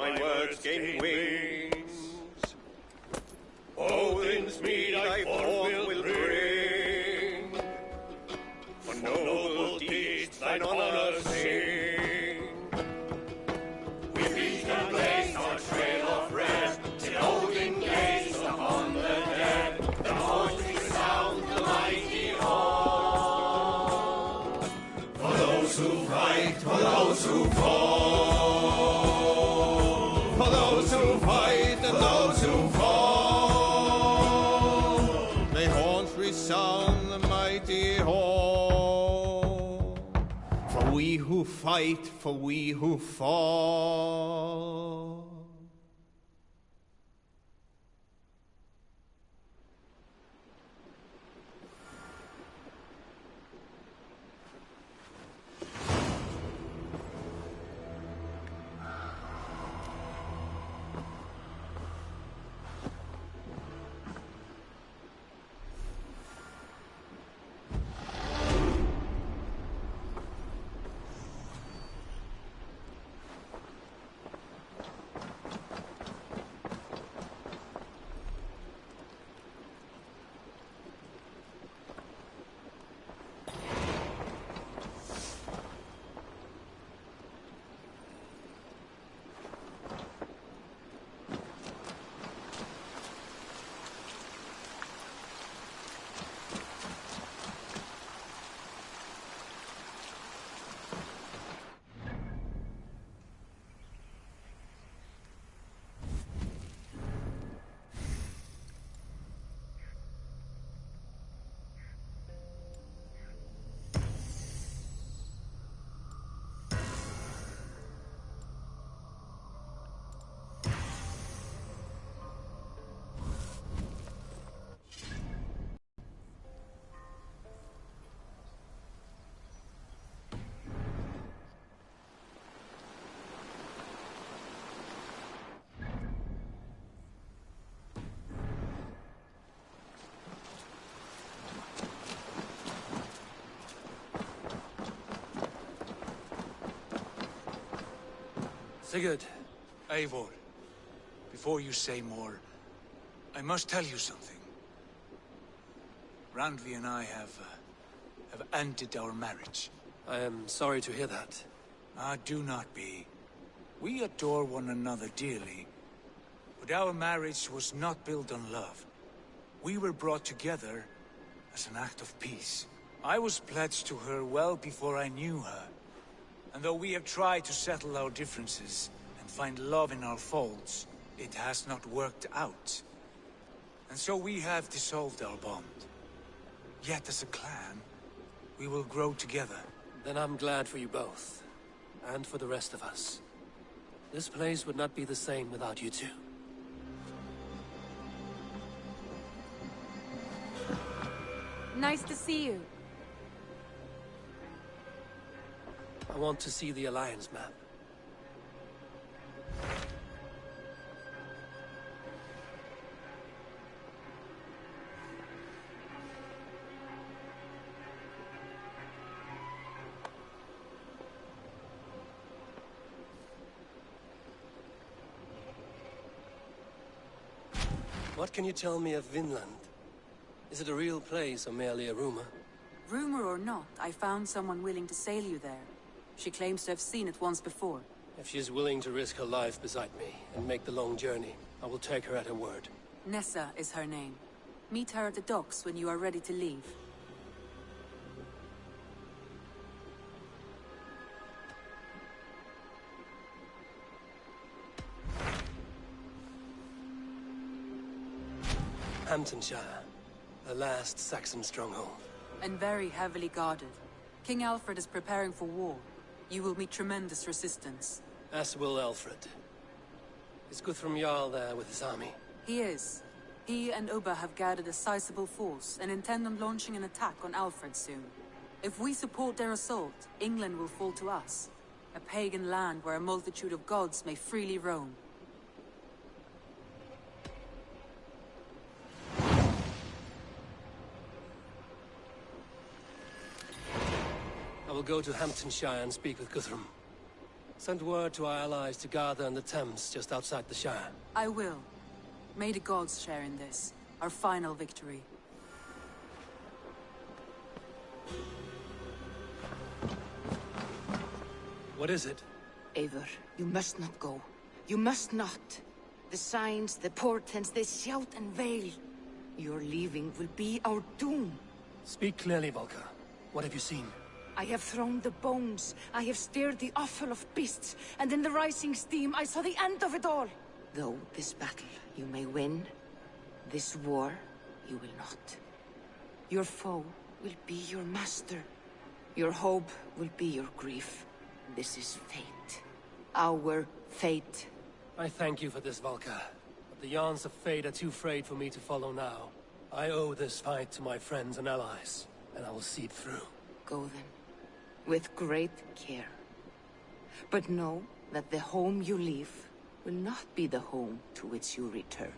my words gain wings. Odin's mead I forth will bring, for noble deeds thine honor sing. We reach the place, our trail of red, till Odin gazed upon the dead. The voice resounds the mighty hall, for those who fight, for those who fall, for those who fight and those who fall. Sound the mighty hall, for we who fight, for we who fall. Sigurd, Eivor, before you say more, I must tell you something. Randvi and I have ended our marriage. I am sorry to hear that. Ah, do not be. We adore one another dearly, but our marriage was not built on love. We were brought together as an act of peace. I was pledged to her well before I knew her. And though we have tried to settle our differences and find love in our faults, it has not worked out. And so we have dissolved our bond. Yet as a clan, we will grow together. Then I'm glad for you both, and for the rest of us. This place would not be the same without you two. Nice to see you. I want to see the Alliance map. What can you tell me of Vinland? Is it a real place or merely a rumor? Rumor or not, I found someone willing to sail you there. She claims to have seen it once before. If she's willing to risk her life beside me and make the long journey, I will take her at her word. Nessa is her name. Meet her at the docks when you are ready to leave. Hamptonshire, the last Saxon stronghold. And very heavily guarded. King Alfred is preparing for war. You will meet tremendous resistance. As will Alfred. Is Guthrum Jarl there with his army? He is. He and Ubba have gathered a sizable force and intend on launching an attack on Alfred soon. If we support their assault, England will fall to us. A pagan land where a multitude of gods may freely roam. I will go to Hamptonshire and speak with Guthrum. Send word to our allies to gather in the Thames just outside the Shire. I will. May the gods share in this, our final victory. What is it? Eivor, you must not go. You must not. The signs, the portents, they shout and wail. Your leaving will be our doom. Speak clearly, Volker. What have you seen? I have thrown the bones. I have stirred the offal of beasts. And in the rising steam, I saw the end of it all. Though this battle you may win, this war you will not. Your foe will be your master. Your hope will be your grief. This is fate. Our fate. I thank you for this, Volker. But the yarns of fate are too frayed for me to follow now. I owe this fight to my friends and allies, and I will see it through. Go then, with great care. But know that the home you leave will not be the home to which you return.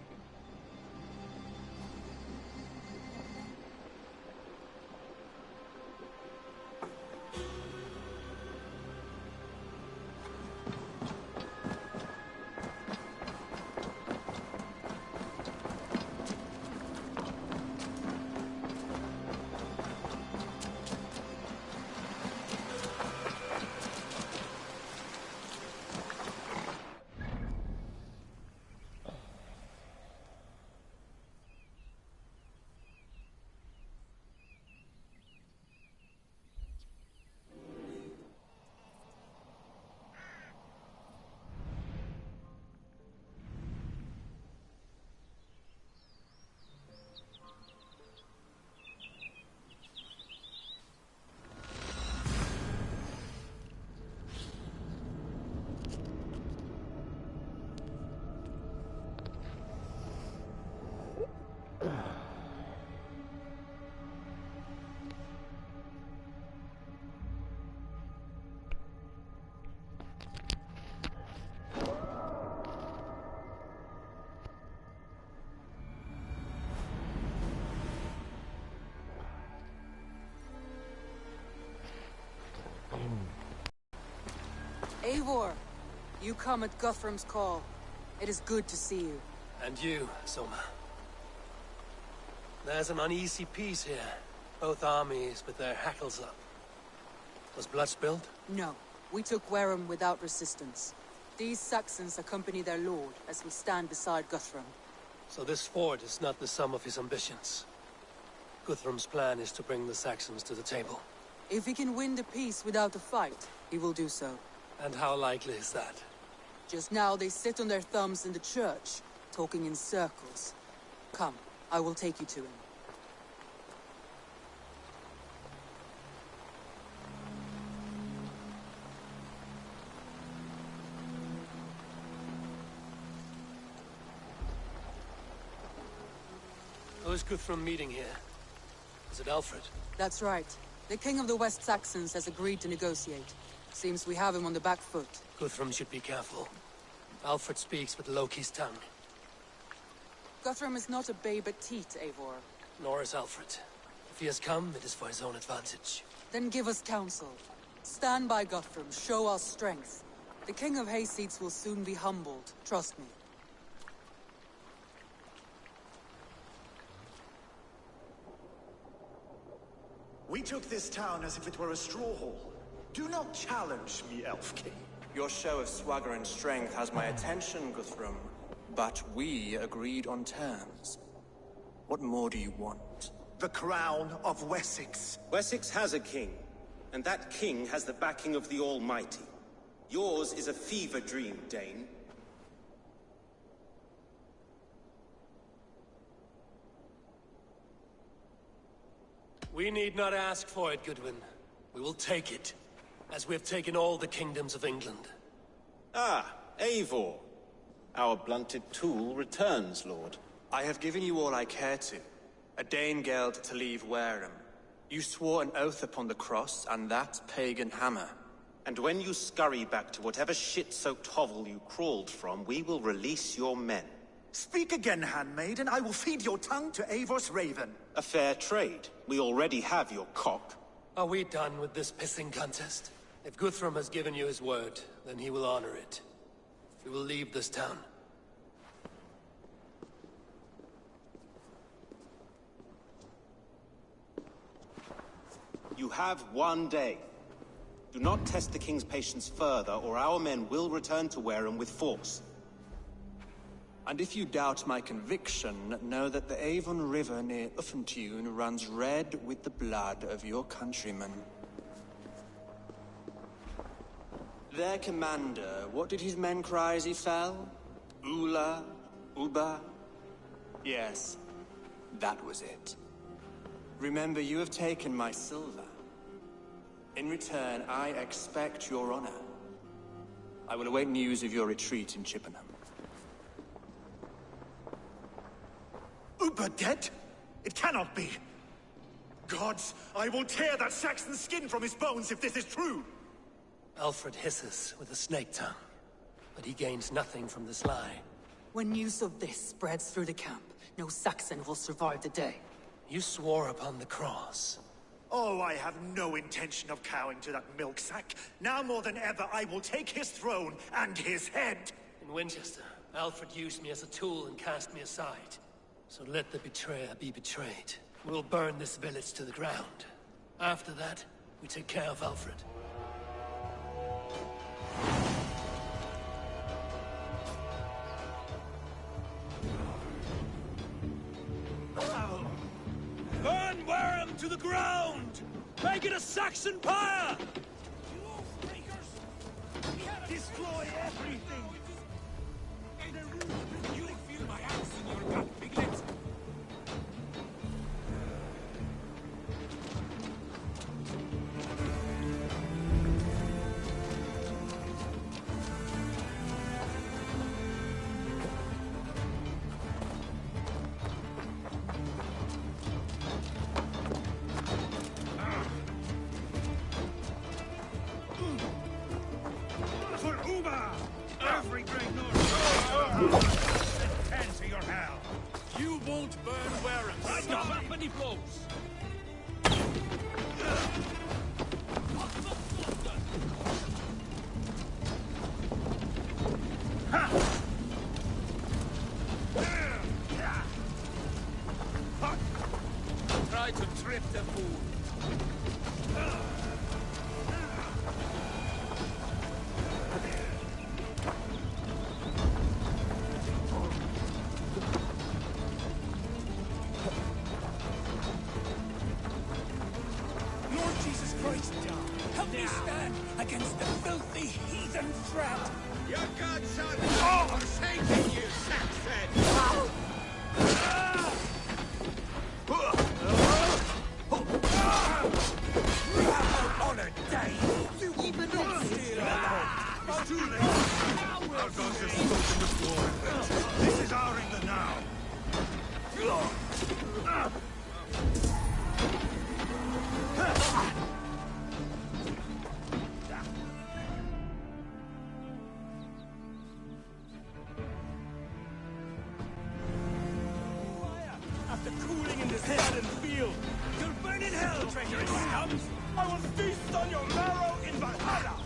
Eivor, you come at Guthrum's call. It is good to see you. And you, Soma. There's an uneasy peace here. Both armies with their hackles up. Was blood spilled? No, we took Wareham without resistance. These Saxons accompany their lord as we stand beside Guthrum. So this fort is not the sum of his ambitions. Guthrum's plan is to bring the Saxons to the table. If he can win the peace without a fight, he will do so. And how likely is that? Just now they sit on their thumbs in the church, talking in circles. Come, I will take you to him. Who is Guthrum meeting here? Is it Alfred? That's right. The king of the West Saxons has agreed to negotiate. Seems we have him on the back foot. Guthrum should be careful. Alfred speaks with Loki's tongue. Guthrum is not a babe at teat, Eivor. Nor is Alfred. If he has come, it is for his own advantage. Then give us counsel. Stand by Guthrum, show our strength. The king of Hayseeds will soon be humbled, trust me. We took this town as if it were a straw hall. Do not challenge me, Elf King. Your show of swagger and strength has my attention, Guthrum. But we agreed on terms. What more do you want? The crown of Wessex. Wessex has a king, and that king has the backing of the Almighty. Yours is a fever dream, Dane. We need not ask for it, Goodwin. We will take it, as we have taken all the kingdoms of England. Ah, Eivor. Our blunted tool returns, Lord. I have given you all I care to. A Danegeld to leave Wareham. You swore an oath upon the cross, and that pagan hammer. And when you scurry back to whatever shit-soaked hovel you crawled from, we will release your men. Speak again, handmaid, and I will feed your tongue to Eivor's raven. A fair trade. We already have your cock. Are we done with this pissing contest? If Guthrum has given you his word, then he will honor it. We will leave this town. You have 1 day. Do not test the king's patience further, or our men will return to Wareham with force. And if you doubt my conviction, know that the Avon River near Uffentune runs red with the blood of your countrymen. Their commander, what did his men cry as he fell? Ula? Uba? Yes, that was it. Remember, you have taken my silver. In return, I expect your honor. I will await news of your retreat in Chippenham. Uber dead? It cannot be! Gods, I will tear that Saxon's skin from his bones if this is true! Alfred hisses with a snake tongue, but he gains nothing from this lie. When news of this spreads through the camp, no Saxon will survive the day. You swore upon the cross. Oh, I have no intention of cowing to that milksack. Now more than ever, I will take his throne and his head! In Winchester, Alfred used me as a tool and cast me aside. So let the betrayer be betrayed. We'll burn this village to the ground. After that, we take care of Alfred. Burn Wareham to the ground! Make it a Saxon pyre! Destroy everything! You feel my axe in your gut, piglet! For Uber! Every great North! Ten to your hell! You won't burn Wareham! Stop that many blows! Try to trip the fool. Lord Jesus Christ, Help me stand against the filthy heathen threat! Your gods are forsaking you, Saxon! On a day! You even not steal our too late! Our gods have spoken with war. This is our England now! After cooling in this sodden field, you'll burn in hell, treacherous scums! I will feast on your marrow in Valhalla!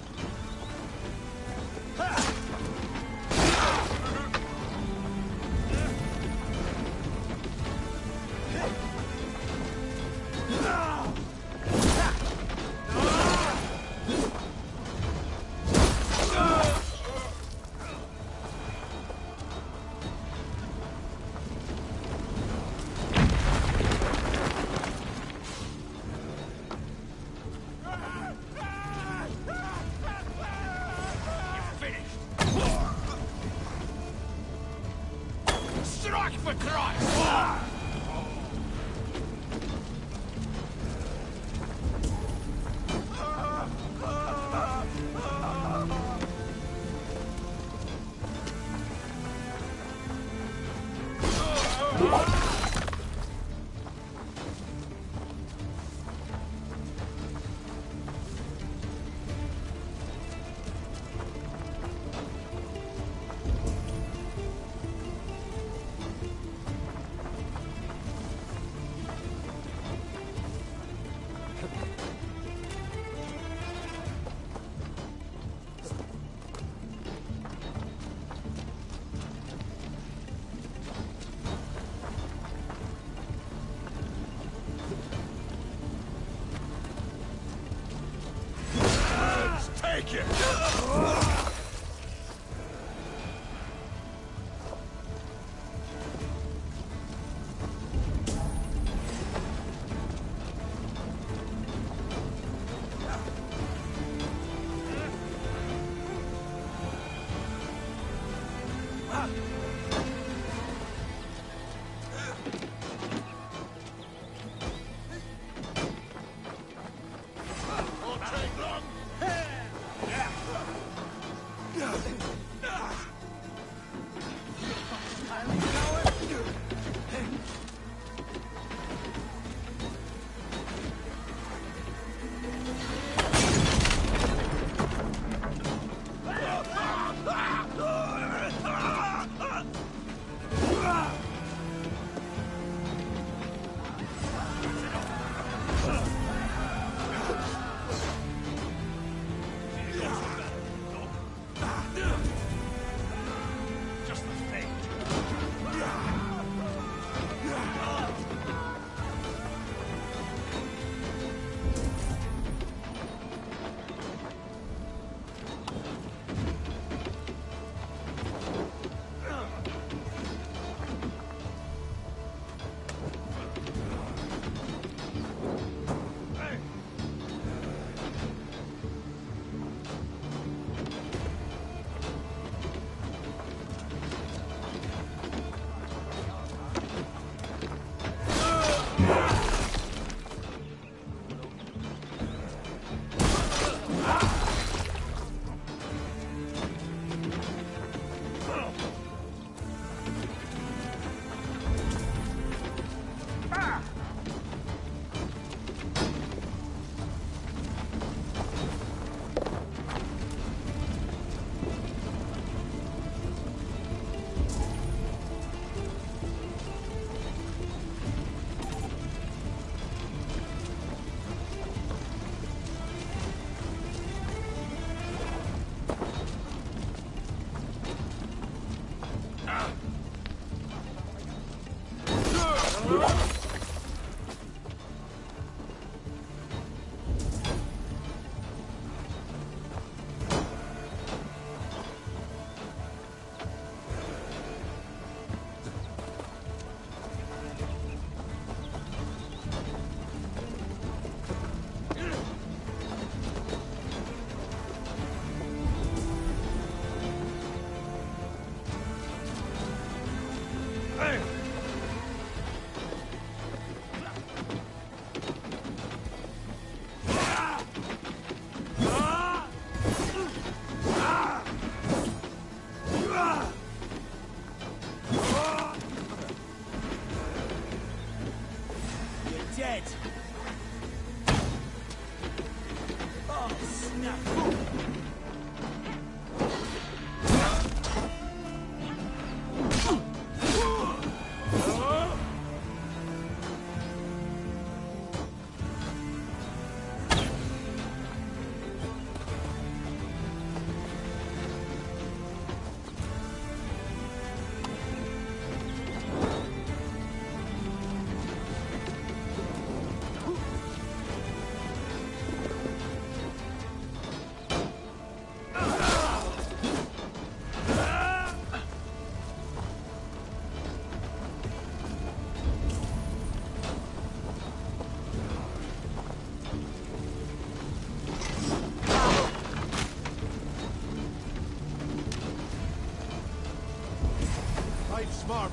Smart.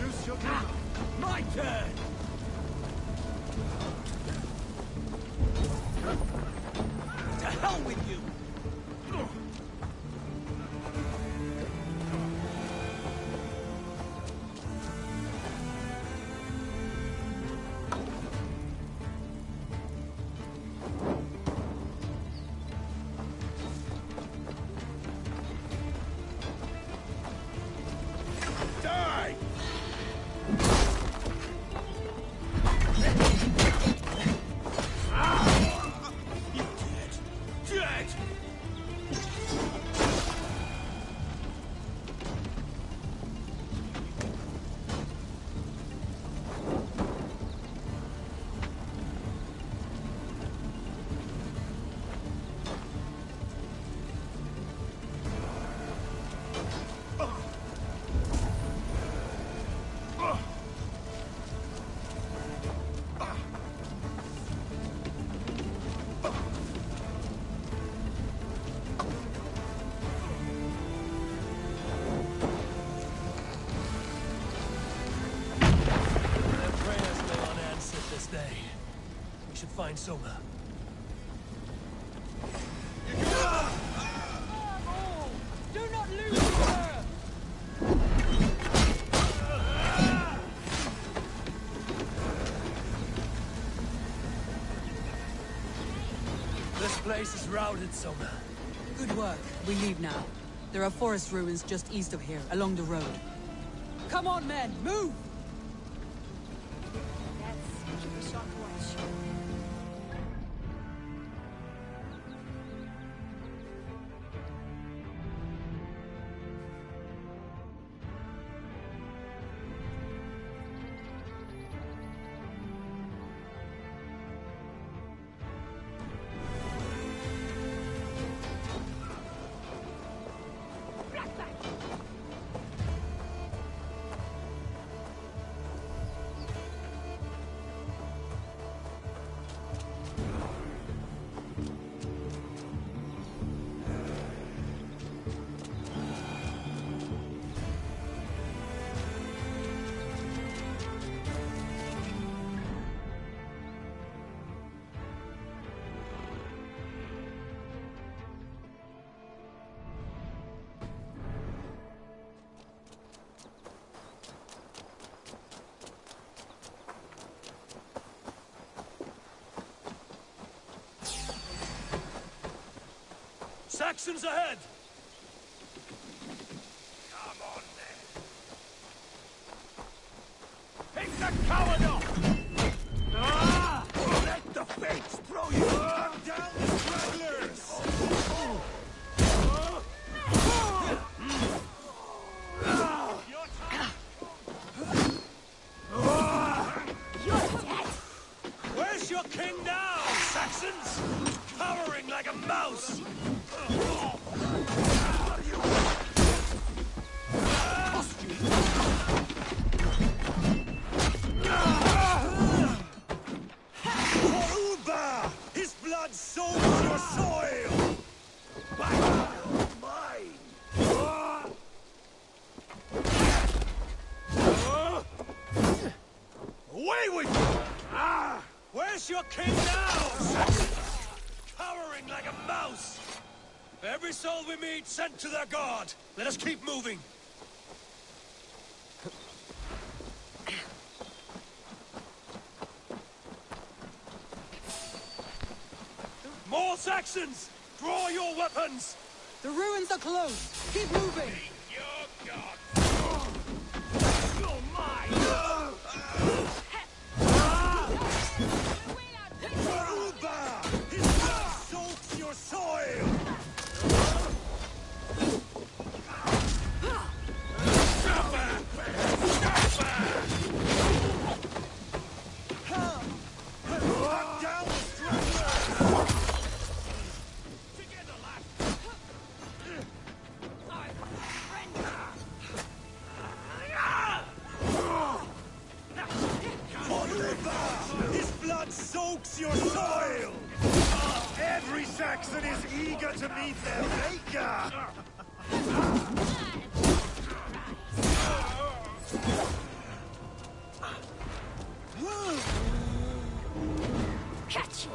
Use your... My turn! To hell with you! Dead! find Soma. Do not lose her! This place is routed, Soma. Good work. We leave now. There are forest ruins just east of here, along the road. Come on, men! Move! Let's keep a sharp watch. Saxons ahead! Come on, then. Take the coward off! Ah! Let the fates throw you! Cut down the stragglers! You're dead! Where's your king now, Saxons? Cowering like a mouse! His blood soaks your soil! Away with you! Where's your king now, Saxons? Cowering like a mouse! Every soul we meet sent to their god! Let us keep moving! More Saxons! Draw your weapons! The ruins are close! Keep moving! Your god! You're mine! Aruba! His blood soaks your soil! Cut down the stragglers! Together, lad! Aruba! His blood soaks your soil! Every Saxon is eager to meet their maker! Catch!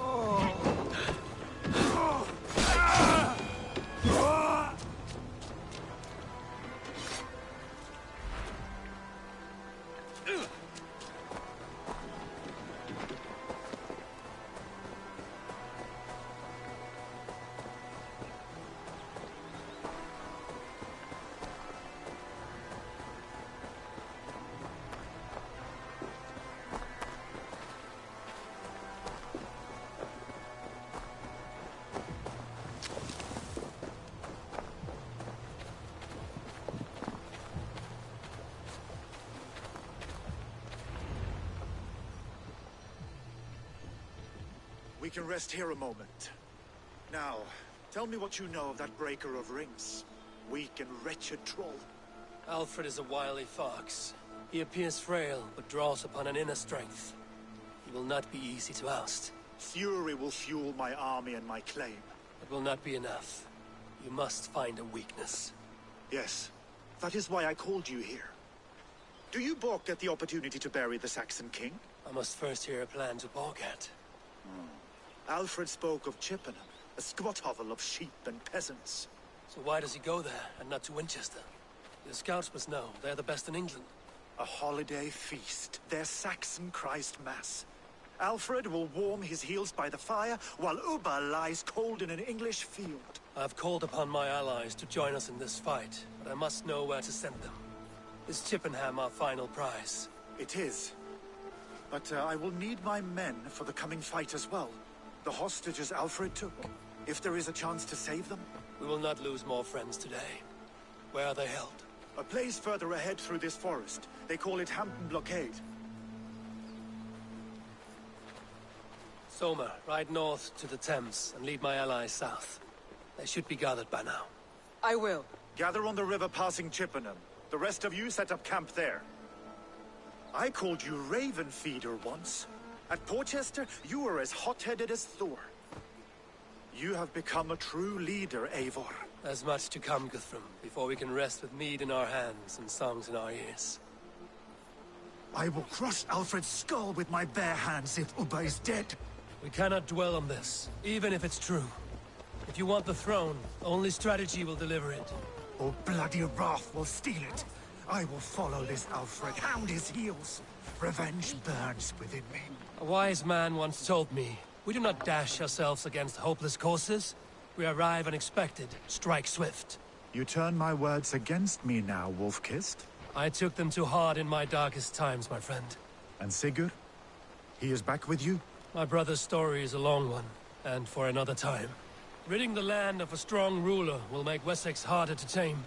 We can rest here a moment. Now, tell me what you know of that breaker of rings. Weak and wretched troll. Alfred is a wily fox. He appears frail, but draws upon an inner strength. He will not be easy to oust. Fury will fuel my army and my claim. It will not be enough. You must find a weakness. Yes, that is why I called you here. Do you balk at the opportunity to bury the Saxon king? I must first hear a plan to balk at. Alfred spoke of Chippenham, a squat hovel of sheep and peasants. So why does he go there, and not to Winchester? The scouts must know. They're the best in England. A holiday feast, their Saxon Christ Mass. Alfred will warm his heels by the fire, while Ubba lies cold in an English field. I've called upon my allies to join us in this fight, but I must know where to send them. Is Chippenham our final prize? It is. But I will need my men for the coming fight as well. The hostages Alfred took. If there is a chance to save them. We will not lose more friends today. Where are they held? A place further ahead through this forest. They call it Hampton Blockade. Soma, ride north to the Thames and lead my allies south. They should be gathered by now. I will. Gather on the river passing Chippenham. The rest of you set up camp there. I called you Raven Feeder once. At Porchester, you were as hot-headed as Thor. You have become a true leader, Eivor. There's much to come, Guthrum, before we can rest with mead in our hands and songs in our ears. I will crush Alfred's skull with my bare hands if Ubba is dead. We cannot dwell on this, even if it's true. If you want the throne, only strategy will deliver it. Or bloody wrath will steal it. I will follow this Alfred, hound his heels. Revenge burns within me. A wise man once told me, we do not dash ourselves against hopeless courses. We arrive unexpected, strike swift. You turn my words against me now, Wolf-Kissed. I took them too hard in my darkest times, my friend. And Sigurd? He is back with you? My brother's story is a long one, and for another time. Ridding the land of a strong ruler will make Wessex harder to tame.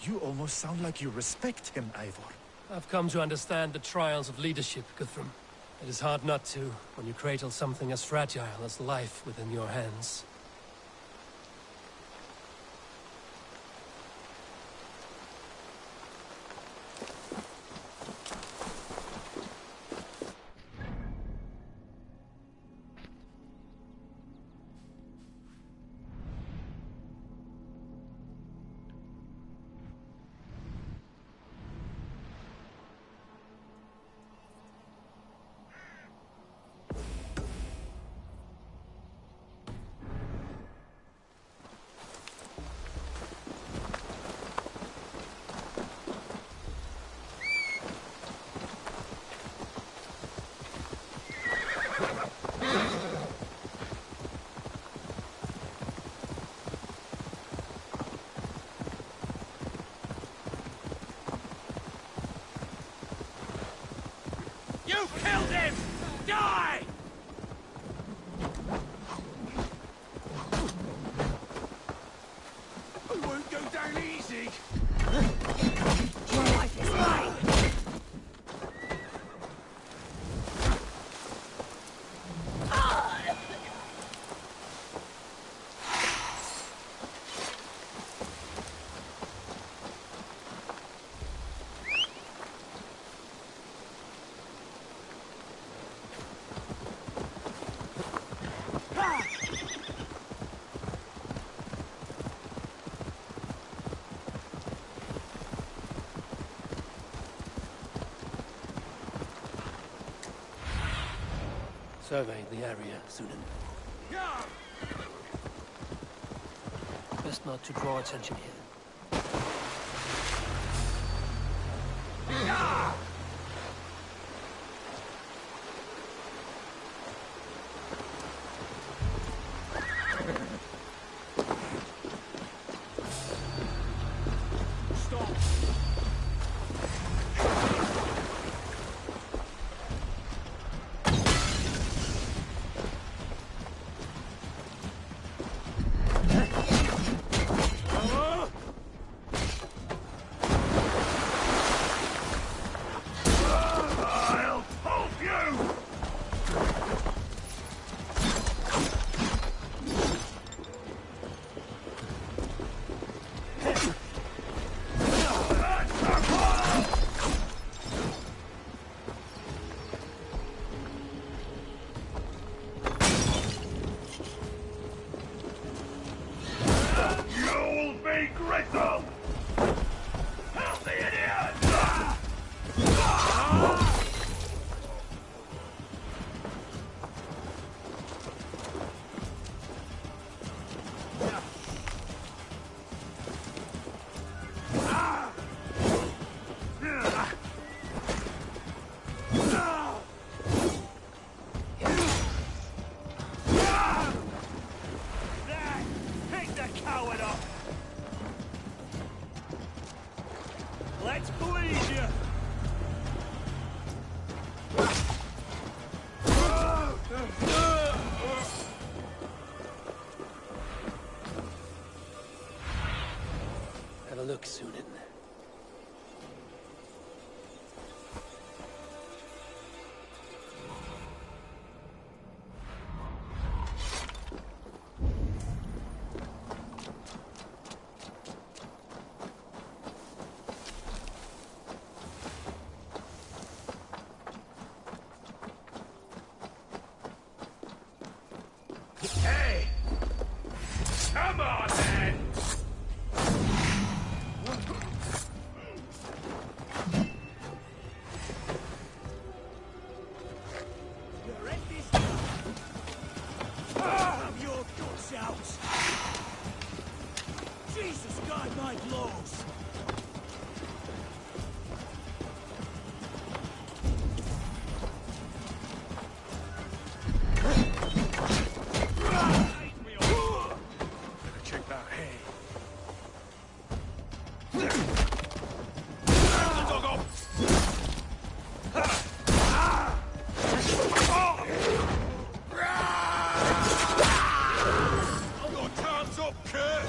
You almost sound like you respect him, Eivor. I've come to understand the trials of leadership, Guthrum. It is hard not to, when you cradle something as fragile as life within your hands. You killed him! Die! I won't go down easy! Your life is mine! Survey the area, Sunan. Best not to draw attention here. powered up! Let's bleed you! Have a look, Sunan. Hey! Come on, then! You're at this now! Have your guts out! Jesus, guide my blows! Check that hay. Your time's up, Kurt!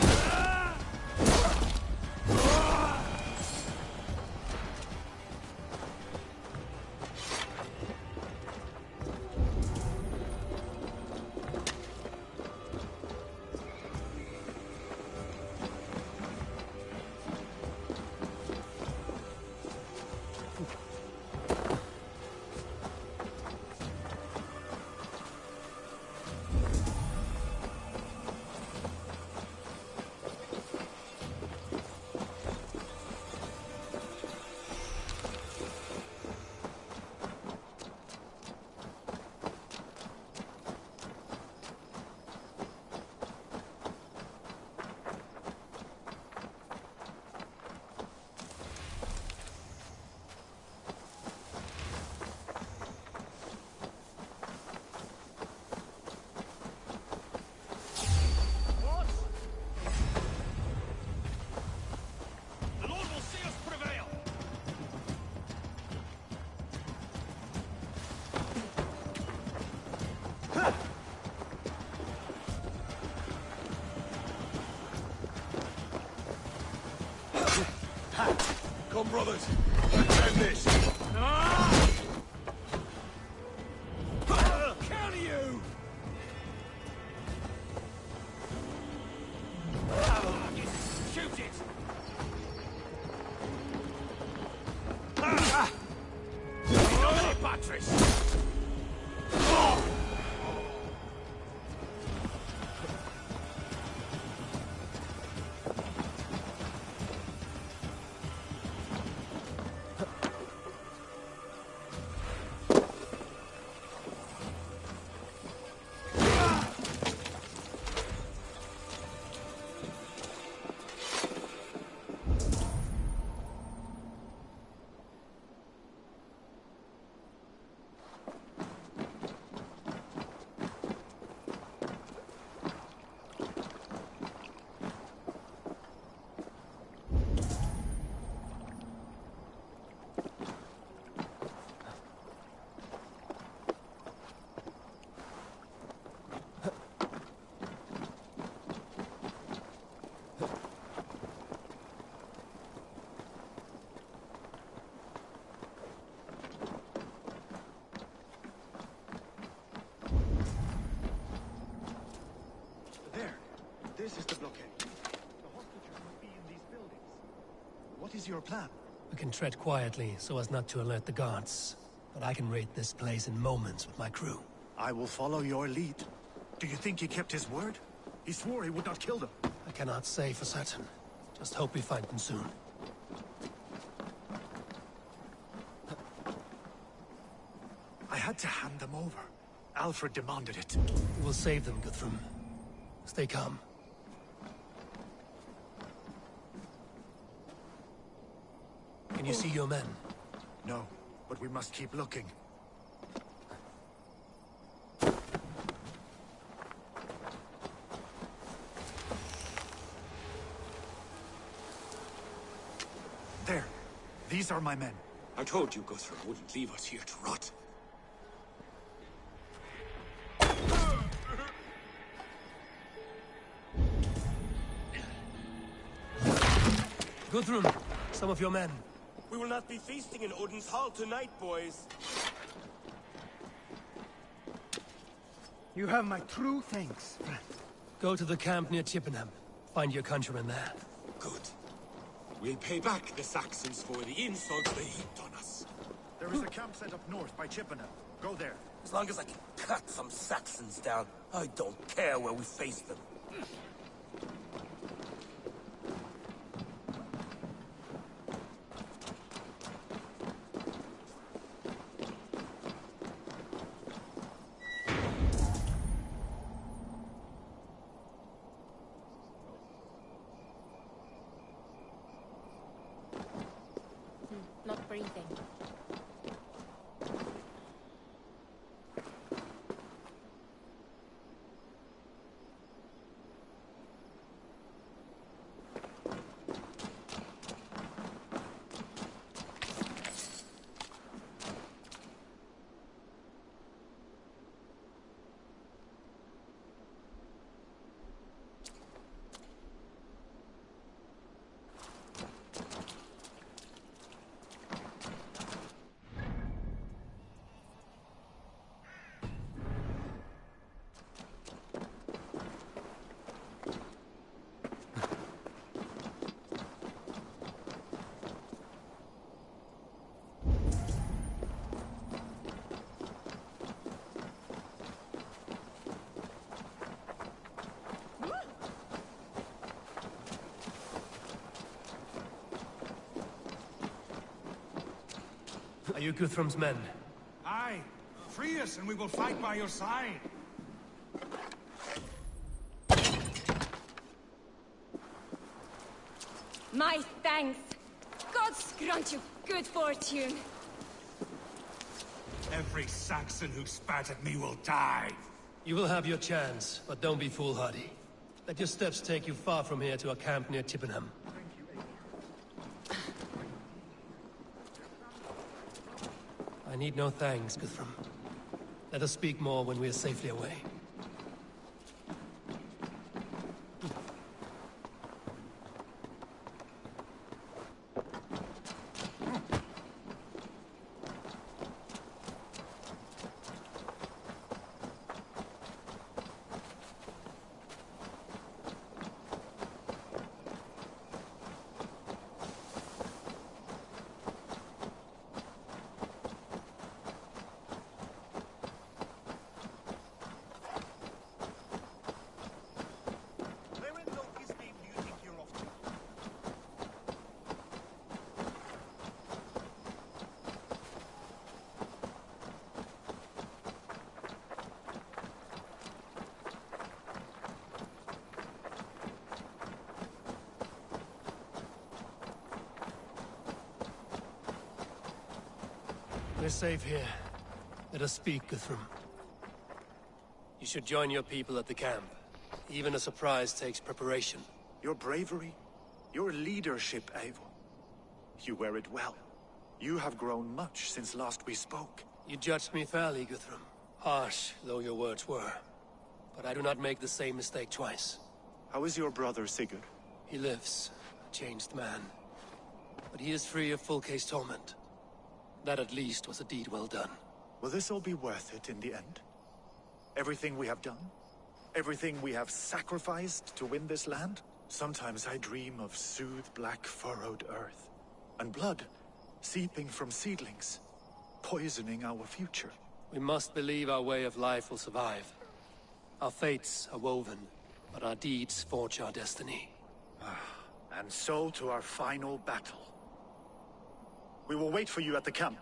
The Lord will see us prevail! Come, brothers. Let's end this. Counter you! Shoot it! Patrice! There. This is the blockade. The hostages must be in these buildings. What is your plan? We can tread quietly so as not to alert the guards. But I can raid this place in moments with my crew. I will follow your lead. Do you think he kept his word? He swore he would not kill them. I cannot say for certain. Just hope we find them soon. I had to hand them over. Alfred demanded it. We will save them, Guthrum. Stay calm. Can you see your men? No, but we must keep looking. These are my men. I told you Guthrum wouldn't leave us here to rot. Guthrum, some of your men. We will not be feasting in Odin's hall tonight, boys. You have my true thanks, friend. Go to the camp near Chippenham. Find your countrymen there. Good. We'll pay back the Saxons for the insults they heaped on us. There is a camp set up north by Chippenham. Go there. As long as I can cut some Saxons down, I don't care where we face them. Not breathing. Are you Guthrum's men? Aye. Free us and we will fight by your side. My thanks. God's grant you good fortune. Every Saxon who spat at me will die. You will have your chance, but don't be foolhardy. Let your steps take you far from here to a camp near Chippenham. I need no thanks, Guthrum. Let us speak more when we are safely away. We're safe here. Let us speak, Guthrum. You should join your people at the camp. Even a surprise takes preparation. Your bravery, your leadership, Eivor. You wear it well. You have grown much since last we spoke. You judged me fairly, Guthrum. Harsh though your words were. But I do not make the same mistake twice. How is your brother, Sigurd? He lives, a changed man. But he is free of full case torment. That at least was a deed well done. Will this all be worth it in the end? Everything we have done? Everything we have sacrificed to win this land? Sometimes I dream of soothed black furrowed earth, and blood seeping from seedlings, poisoning our future. We must believe our way of life will survive. Our fates are woven, but our deeds forge our destiny. And so to our final battle. We will wait for you at the camp.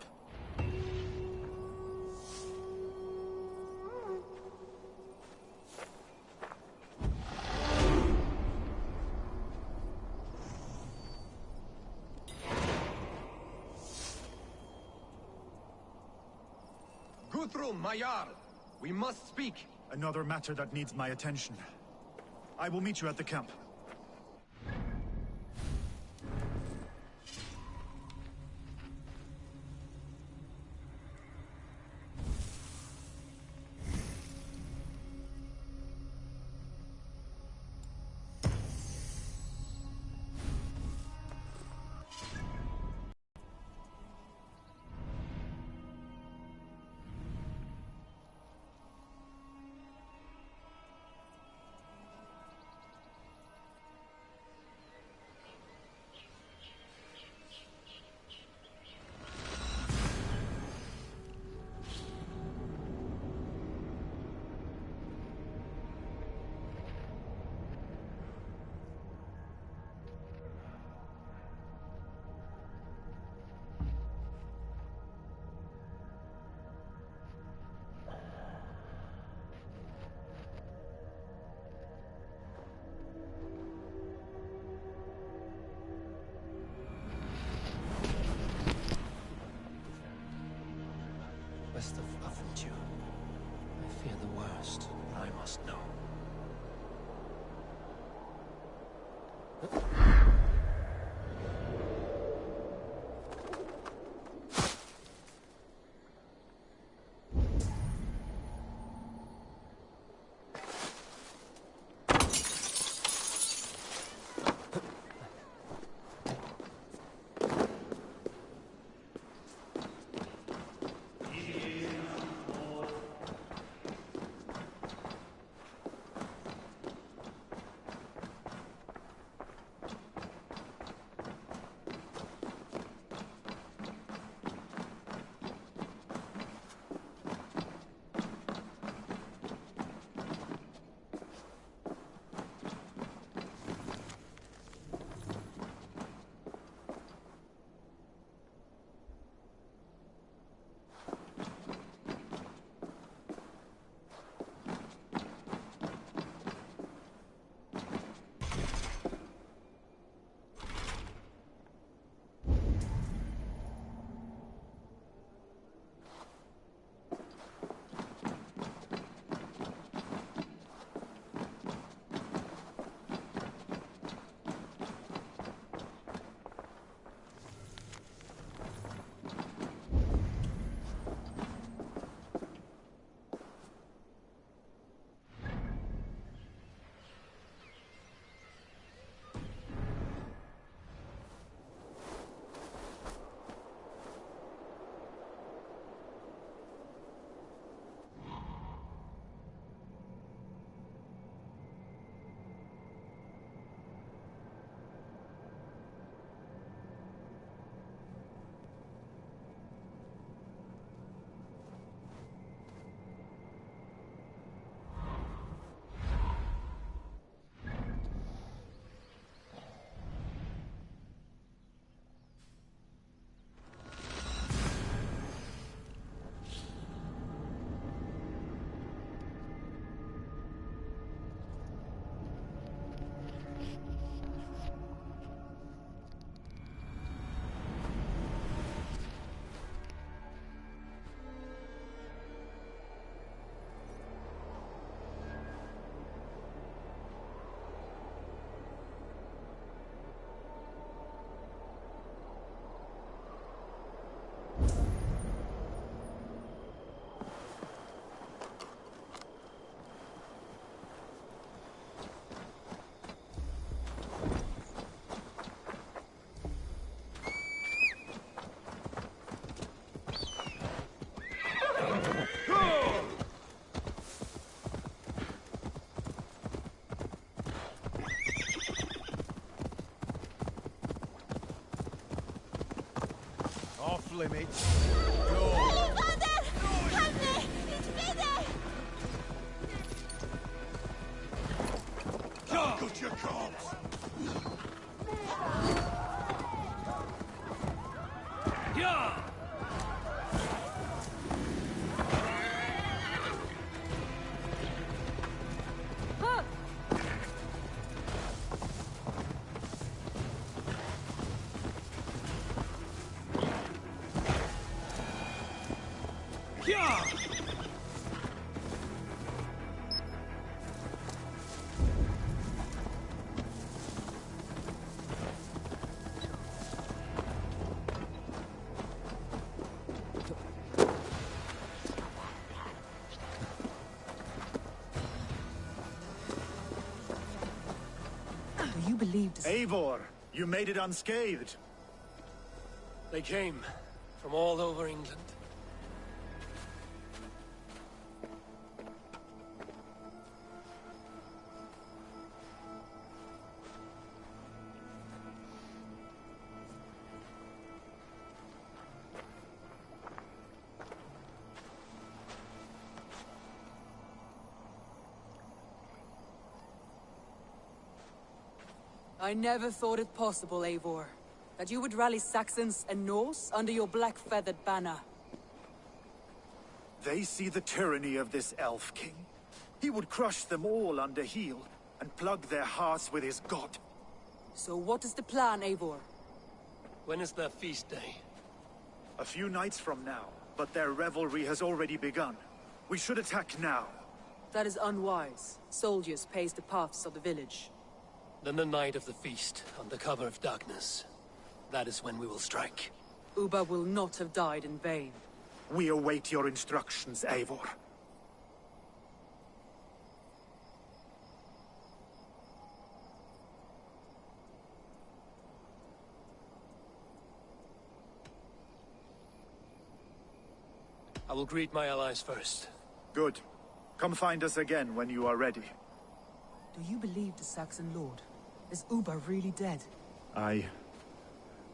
Guthrum, my Jarl! We must speak! Another matter that needs my attention. I will meet you at the camp. lovely, mate. Got your corpse! Yeah! Yeah! Do you believe this? Eivor, you made it unscathed. They came from all over England. I never thought it possible, Eivor, that you would rally Saxons and Norse under your black-feathered banner. They see the tyranny of this elf king. He would crush them all under heel and plug their hearts with his god. So what is the plan, Eivor? When is their feast day? A few nights from now, but their revelry has already begun. We should attack now. That is unwise. Soldiers pace the paths of the village. Then the night of the feast, under cover of darkness. That is when we will strike. Ubba will not have died in vain. We await your instructions, Eivor. I will greet my allies first. Good. Come find us again when you are ready. Do you believe the Saxon lord? Is Ubba really dead? Aye.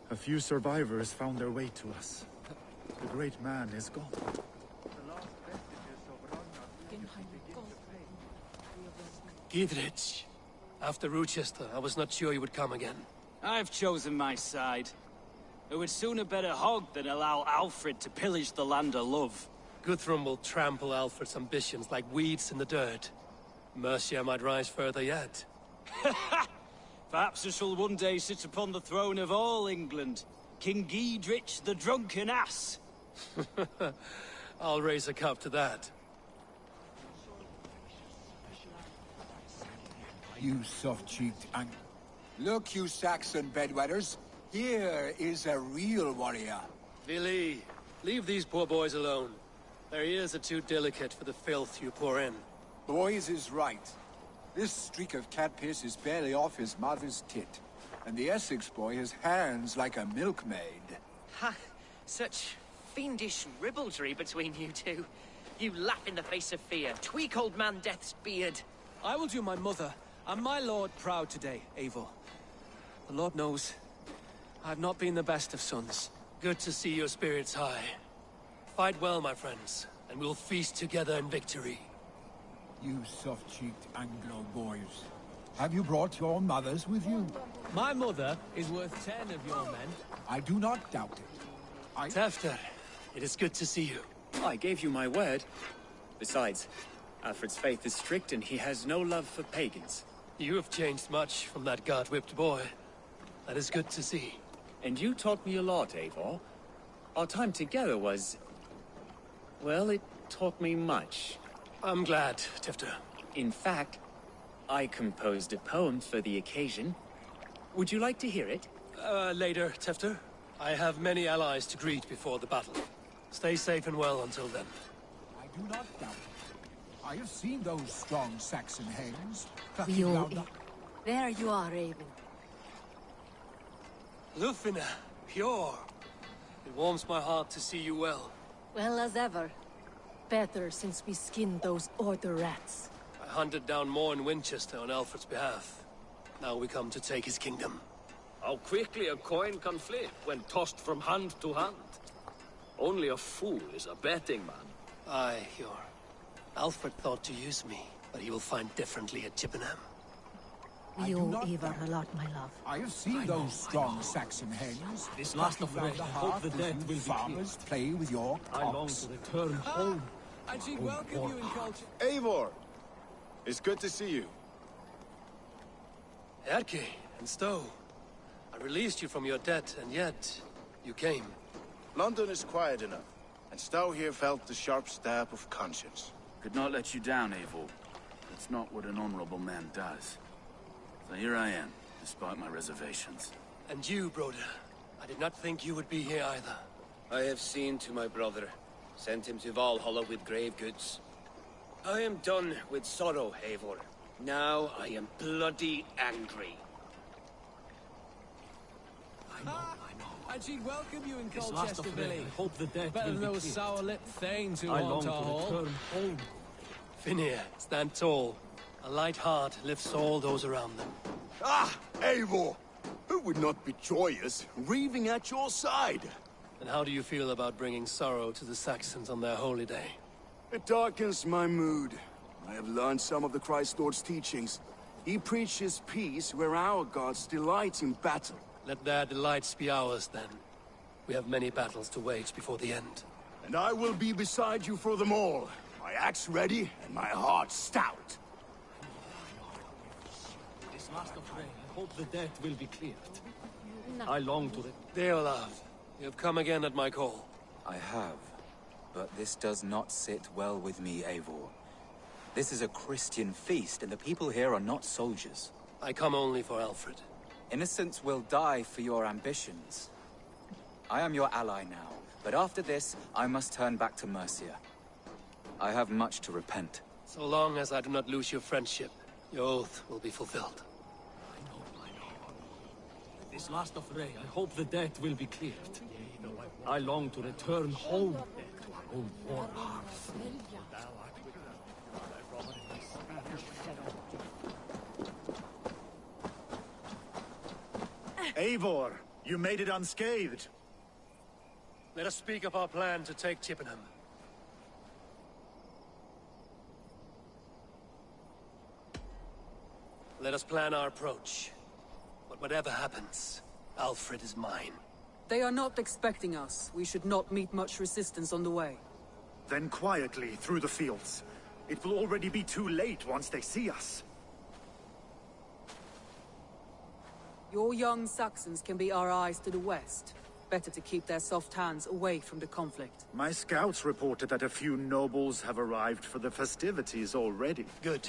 A few survivors found their way to us. The great man is gone. Gidrich. After Rochester, I was not sure you would come again. I've chosen my side. I would sooner bet a hog than allow Alfred to pillage the land of love. Guthrum will trample Alfred's ambitions like weeds in the dirt. Mercia might rise further yet. Perhaps I shall one day sit upon the throne of all England. King Gidrich the drunken ass. I'll raise a cup to that. You soft-cheeked Look, you Saxon bedwetters. Here is a real warrior. Vili, leave these poor boys alone. Their ears are too delicate for the filth you pour in. Boys is right. This streak of cat piss is barely off his mother's tit. And the Essex boy has hands like a milkmaid. Ha! Such fiendish ribaldry between you two. You laugh in the face of fear. Tweak old man Death's beard. I will do my mother and my lord proud today, Eivor. The Lord knows, I've not been the best of sons. Good to see your spirits high. Fight well, my friends, and we'll feast together in victory. You soft-cheeked Anglo boys. Have you brought your mothers with you? My mother is worth 10 of your men. I do not doubt it. Tefter, it is good to see you. I gave you my word. Besides, Alfred's faith is strict and he has no love for pagans. You have changed much from that God-whipped boy. That is good to see. And you taught me a lot, Eivor. Our time together was... well, it taught me much. I'm glad, Tefter. In fact, I composed a poem for the occasion. Would you like to hear it? Later, Tefter. I have many allies to greet before the battle. Stay safe and well until then. I do not doubt it. I have seen those strong Saxon hens. There you are, Raven. Lufina, pure. It warms my heart to see you well. Well as ever. Better since we skinned those Order rats. I hunted down more in Winchester on Alfred's behalf. Now we come to take his kingdom. How quickly a coin can flip when tossed from hand to hand. Only a fool is a betting man. Aye, Hjor. Alfred thought to use me, but he will find differently at Chippenham. We owe Eivor a lot, my love. I have seen those strong Saxon hens. This last of round the I hope hearth the as dead you will be farmers play with your I long cocks. to return home. And she'd welcome you in culture. Eivor! It's good to see you. Erke and Stowe. I released you from your debt, and yet you came. London is quiet enough, and Stowe here felt the sharp stab of conscience. Could not let you down, Eivor. That's not what an honorable man does. So here I am, despite my reservations. And you, Broder. I did not think you would be here either. I have seen to my brother. Sent him to Valhalla with grave goods. I am done with sorrow, Eivor. Now I am bloody angry. I know. And she'd welcome you in This last Colchester, of Billy. I hope the dead Better will than be those clear. sour-lipped thanes who I haunt long our to hall. return home. Finir, stand tall. A light heart lifts all those around them. Ah, Eivor! Who would not be joyous, raving at your side? And how do you feel about bringing sorrow to the Saxons on their holy day? It darkens my mood. I have learned some of the Christ Lord's teachings. He preaches peace where our gods delight in battle. Let their delights be ours, then. We have many battles to wage before the end. And I will be beside you for them all. My axe ready and my heart stout. This last of I hope the dead will be cleared. I long to Deolav, you have come again at my call. I have. But this does not sit well with me, Eivor. This is a Christian feast, and the people here are not soldiers. I come only for Alfred. Innocents will die for your ambitions. I am your ally now, but after this, I must turn back to Mercia. I have much to repent. So long as I do not lose your friendship, your oath will be fulfilled. This last of I hope the dead will be cleared. I long to return home to our own warm hearth. Eivor, you made it unscathed. Let us speak of our plan to take Chippenham. Let us plan our approach. But whatever happens, Alfred is mine. They are not expecting us. We should not meet much resistance on the way. Then quietly through the fields. It will already be too late once they see us. Your young Saxons can be our eyes to the west. Better to keep their soft hands away from the conflict. My scouts reported that a few nobles have arrived for the festivities already. Good.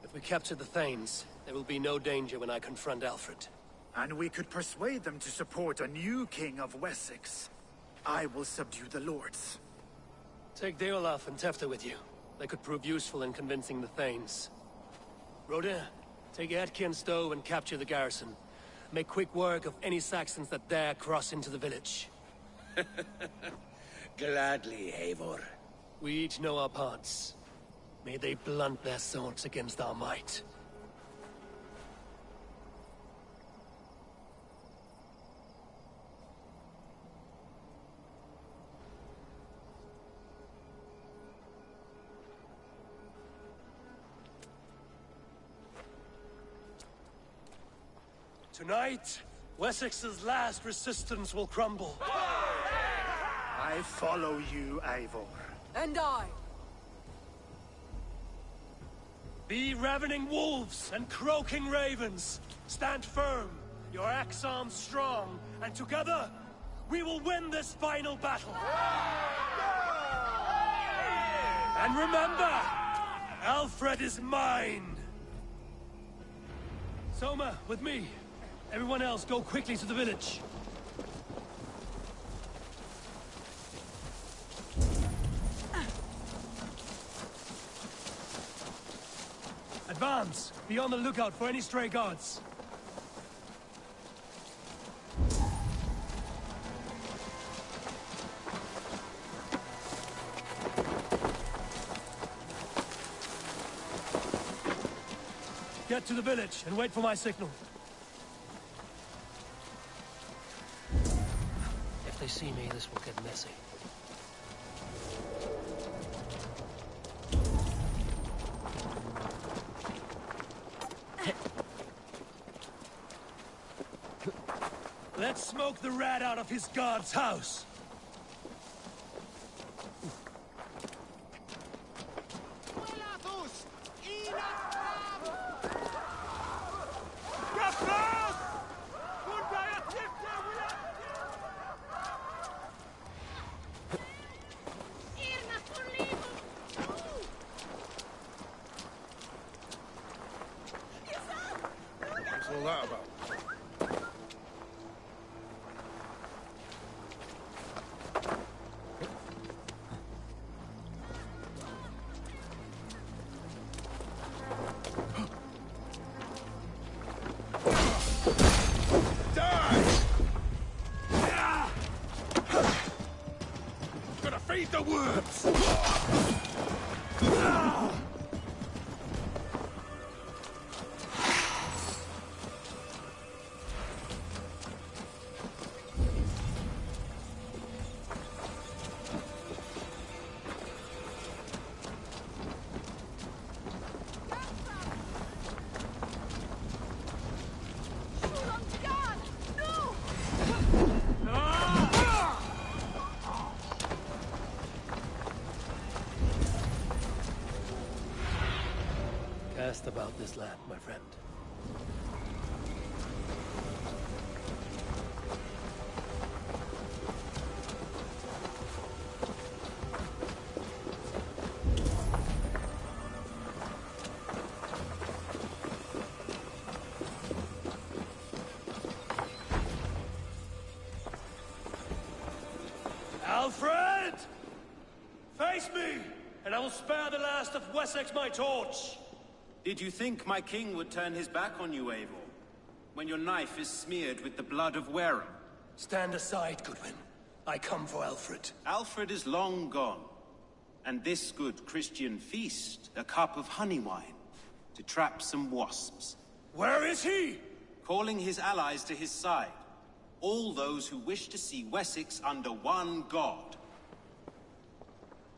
If we capture the Thanes, there will be no danger when I confront Alfred. And we could persuade them to support a new king of Wessex. I will subdue the lords. Take Deolaf and Tefta with you. They could prove useful in convincing the Thanes. Rodin, take Edke and Stowe and capture the garrison. Make quick work of any Saxons that dare cross into the village. Gladly, Eivor. We each know our parts. May they blunt their swords against our might. Tonight, Wessex's last resistance will crumble. I follow you, Eivor. And I. Be ravening wolves and croaking ravens. Stand firm, your axe arms strong, and together, we will win this final battle. And remember, Alfred is mine. Soma, with me. Everyone else, go quickly to the village. Advance! Be on the lookout for any stray guards. Get to the village and wait for my signal. If they see me, this will get messy. Let's smoke the rat out of his god's house! What's all that about? Gonna feed the worms! Cast about this land, my friend. Alfred! Face me, and I will spare the last of Wessex my torch! Did you think my king would turn his back on you, Eivor? When your knife is smeared with the blood of Wareham? Stand aside, Goodwin. I come for Alfred. Alfred is long gone. And this good Christian feast, a cup of honey wine, to trap some wasps. Where is he? Calling his allies to his side. All those who wish to see Wessex under one god.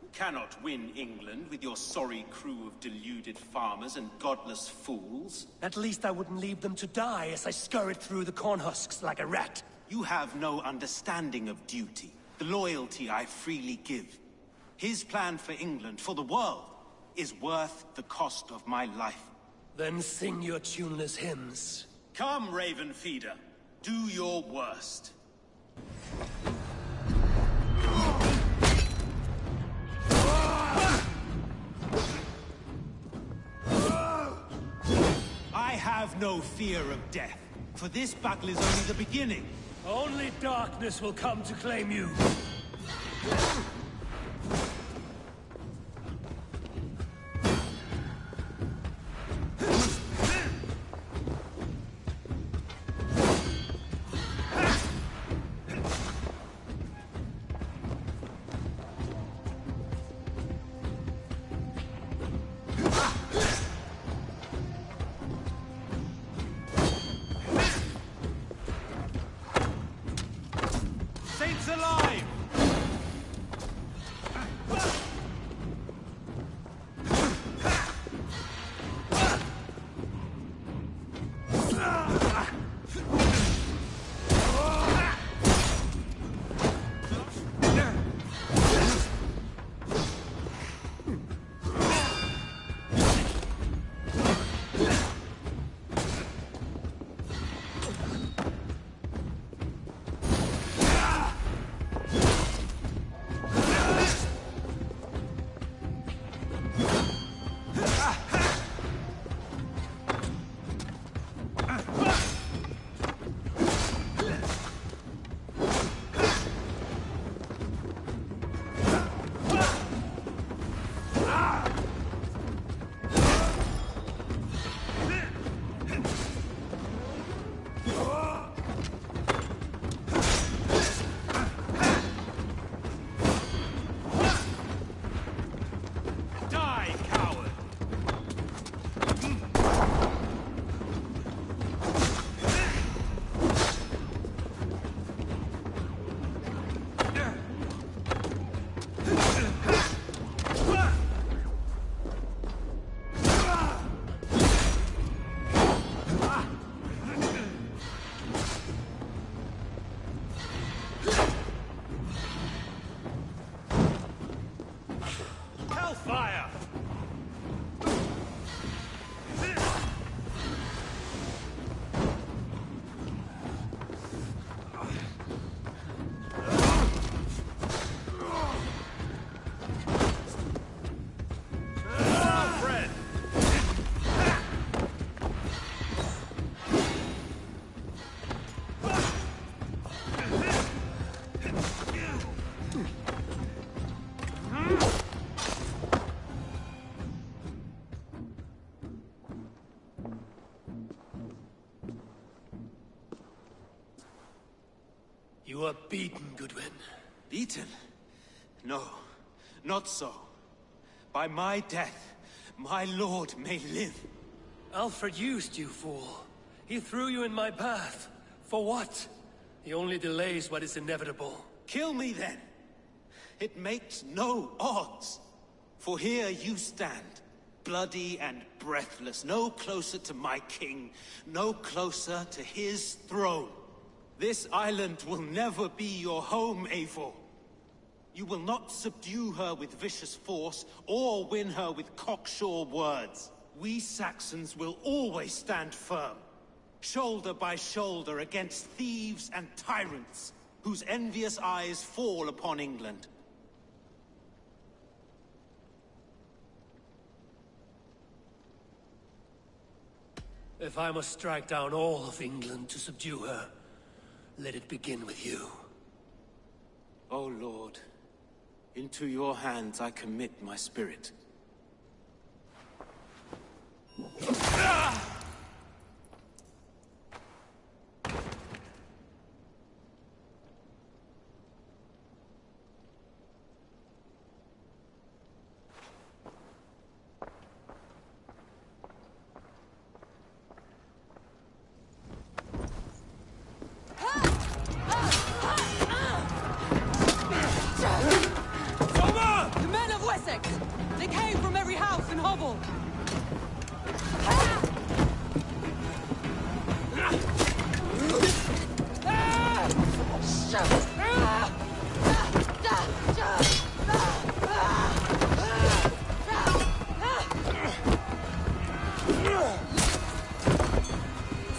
You cannot win England with your sorry crew of deluded farmers and godless fools. At least I wouldn't leave them to die as I scurried through the corn husks like a rat. You have no understanding of duty, the loyalty I freely give. His plan for England, for the world, is worth the cost of my life. Then sing your tuneless hymns. Come, Raven Feeder. Do your worst. I have no fear of death, for this battle is only the beginning. Only darkness will come to claim you. Saints alive! You are beaten, Goodwin. Beaten? No, not so. By my death, my lord may live. Alfred used you, fool. He threw you in my path. For what? He only delays what is inevitable. Kill me then. It makes no odds. For here you stand, bloody and breathless, no closer to my king, no closer to his throne. This island will never be your home, Eivor. You will not subdue her with vicious force, or win her with cocksure words. We Saxons will always stand firm, shoulder by shoulder against thieves and tyrants, whose envious eyes fall upon England. If I must strike down all of England to subdue her, let it begin with you. O Lord, into your hands I commit my spirit. The men of Wessex! They came from every house and hovel!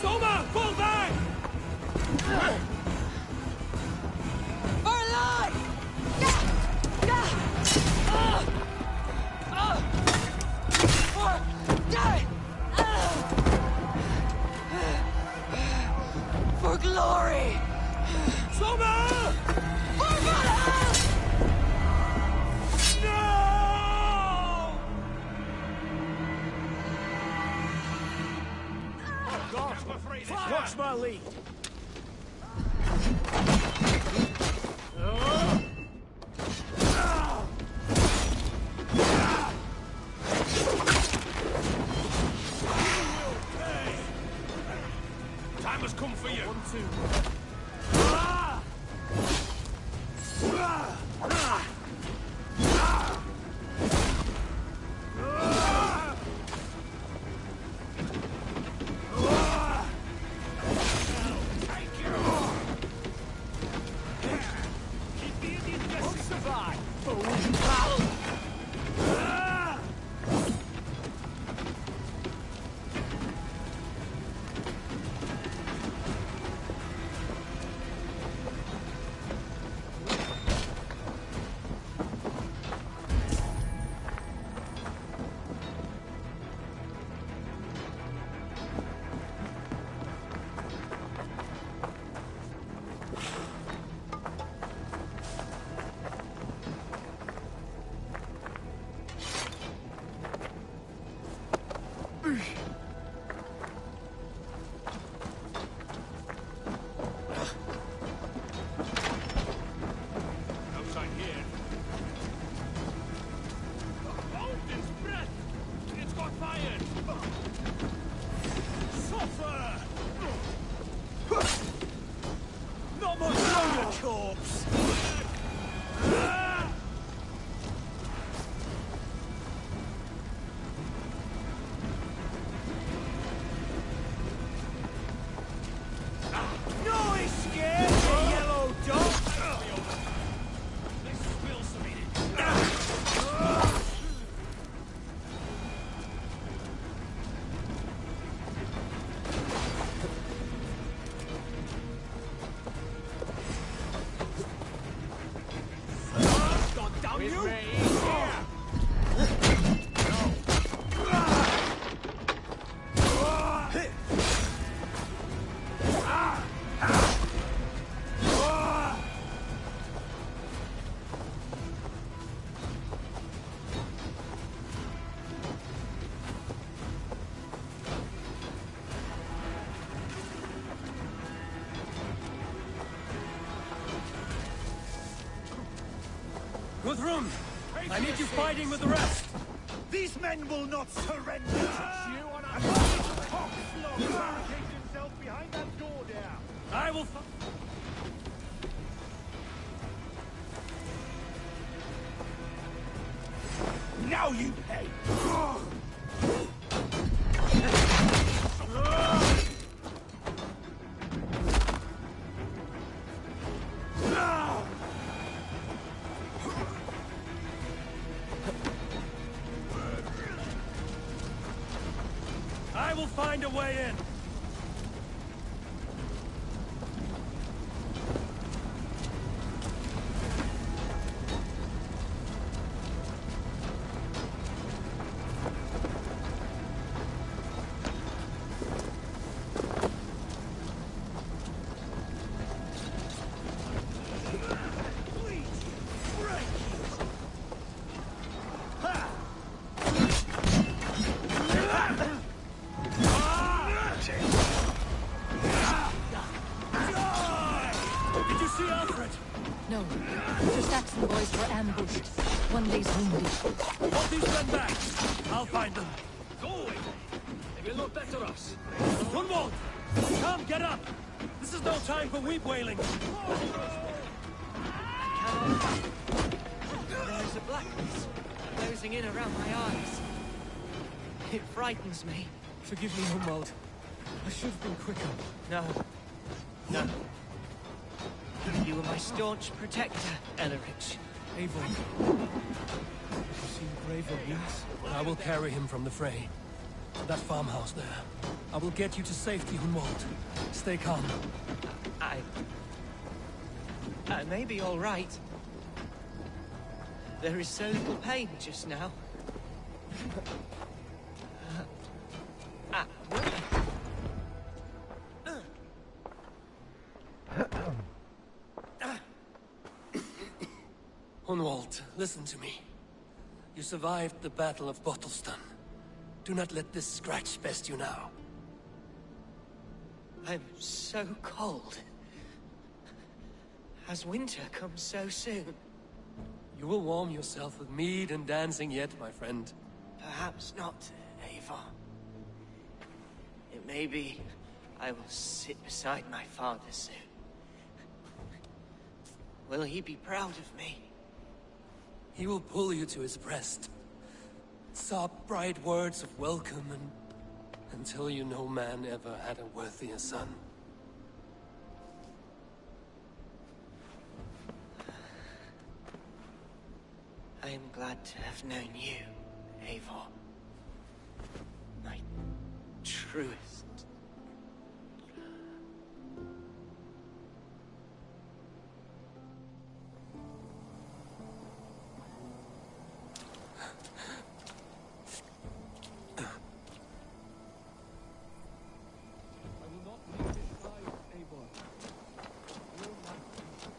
Soma, fall back! For life! For glory! Soma! For Valhalla! No! Watch my lead! Time has come for you. 1, 2. Won't survive! Outside here. Hold this breath! It's got fired! Suffer! Not much longer, corpse! No escape, you yellow dog! This will submit it. Don't down With you! me, here! Guthrum! I need you fighting with the rest! These men will not surrender! You on a cockslog barricades himself behind that door there! I will Now you pay! I will find a way in! No. The Saxon boys were ambushed. One lays wounded. Hold these men back! I'll find them. Go away! They will not better us. Gunwald! Come, get up! This is no time for weep wailing! There is a blackness closing in around my eyes. It frightens me. Forgive me, Humwald. I should have been quicker. No. No. You were my staunch protector, Ellerich. Eivor. You seem braver, yes? I will carry him from the fray. To that farmhouse there. I will get you to safety, Hunwald. Stay calm. I may be all right. There is so little pain just now. Hunwald, listen to me. You survived the Battle of Bottleston. Do not let this scratch best you now. I'm so cold. Has winter come so soon? You will warm yourself with mead and dancing yet, my friend. Perhaps not, Eivor. It may be I will sit beside my father soon. Will he be proud of me? He will pull you to his breast. Sob bright words of welcome and tell you no man ever had a worthier son. I am glad to have known you, Eivor. My truest.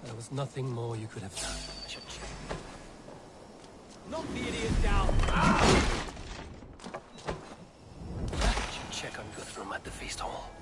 There was nothing more you could have done. Knock the idiot down! Should check on Guthrum at the feast hall.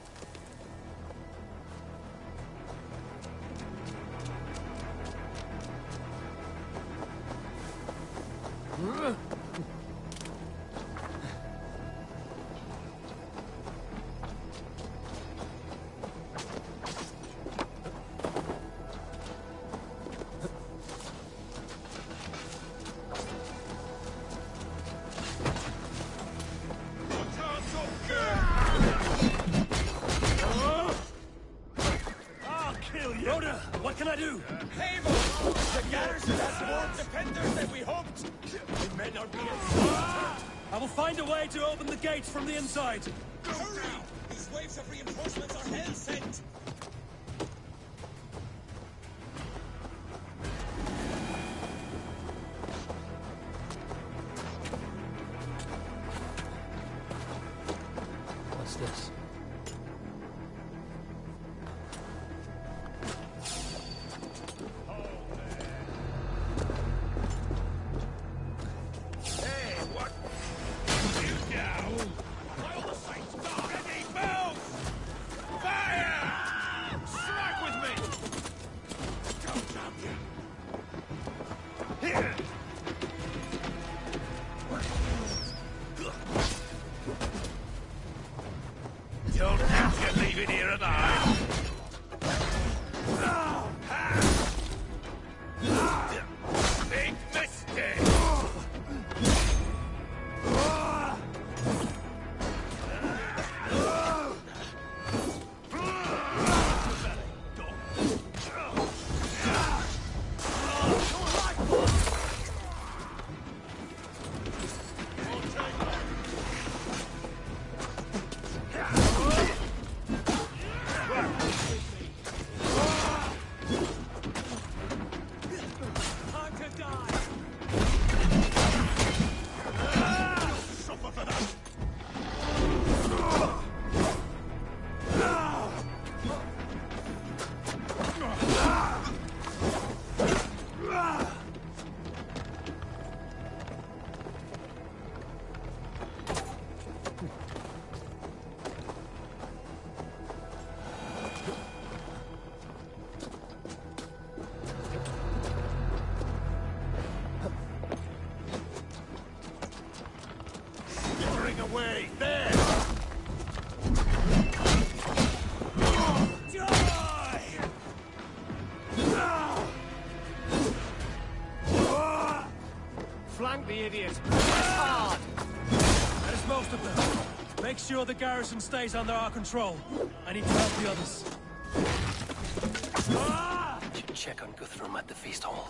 Rhoda, what can I do? Eivor! The garrison has more defenders than we hoped! The men are being slaughtered! I will find a way to open the gates from the inside. Hurry! These waves of reinforcements are hell-sent! What's this? Flank the idiot. Hard! That is most of them. Make sure the garrison stays under our control. I need to help the others. Should check on Guthrum at the feast hall.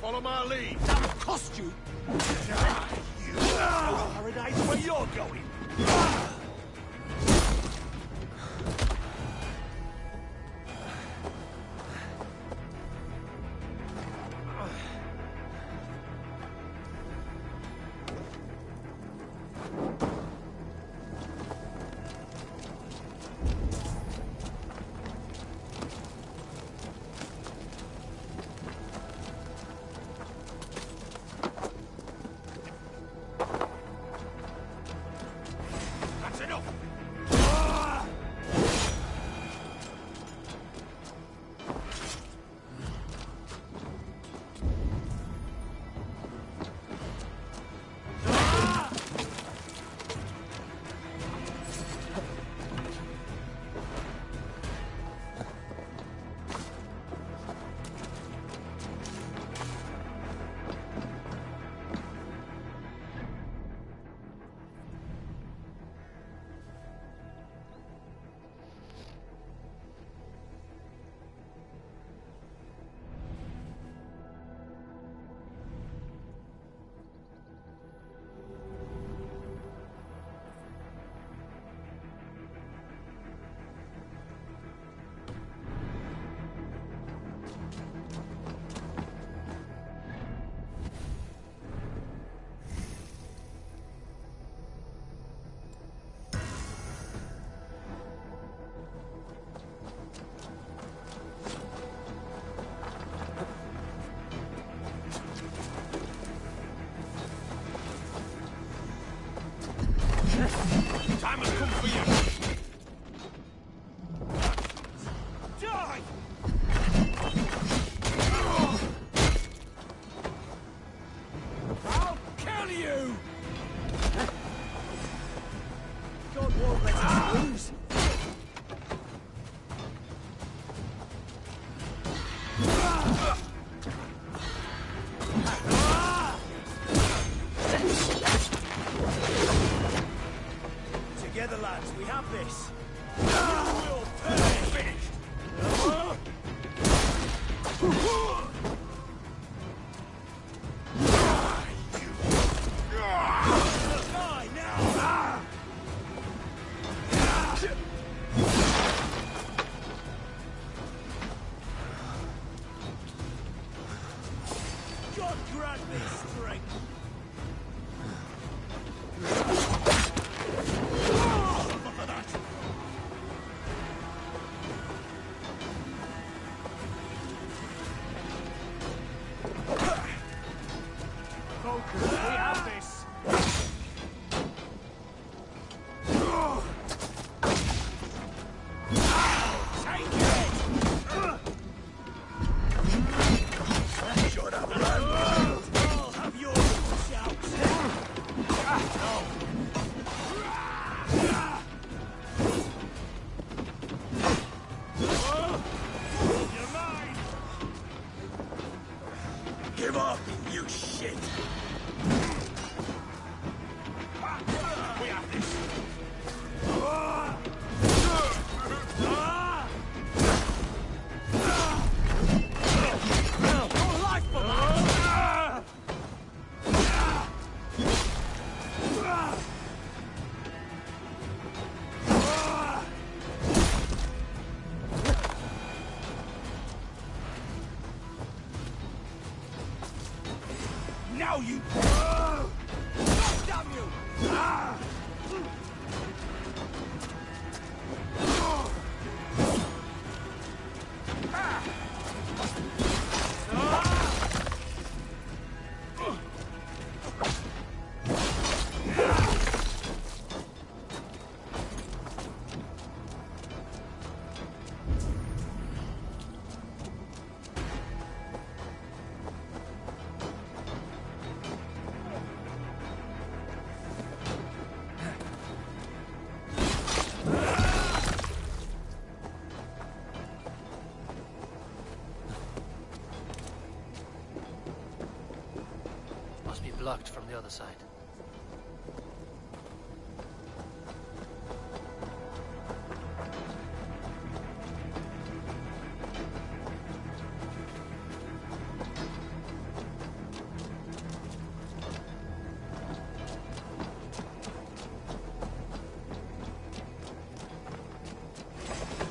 Follow my lead. That'll cost you. You know paradise where you're going. Together, lads, we have this. You will pay. Finished. Die now! God grant me strength. Focus, we have this. Take it! Shut up, run! I'll have your shouts. No. You're mine! Give up, you shit! We have this. Your life for mine! Now you... Damn you! Must be blocked from the other side.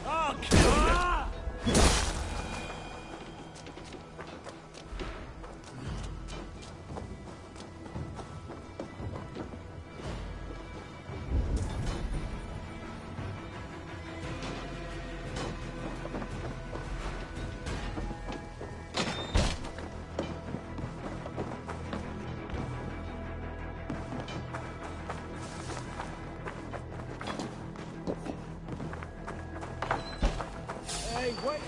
I'll kill you! Hey, wait!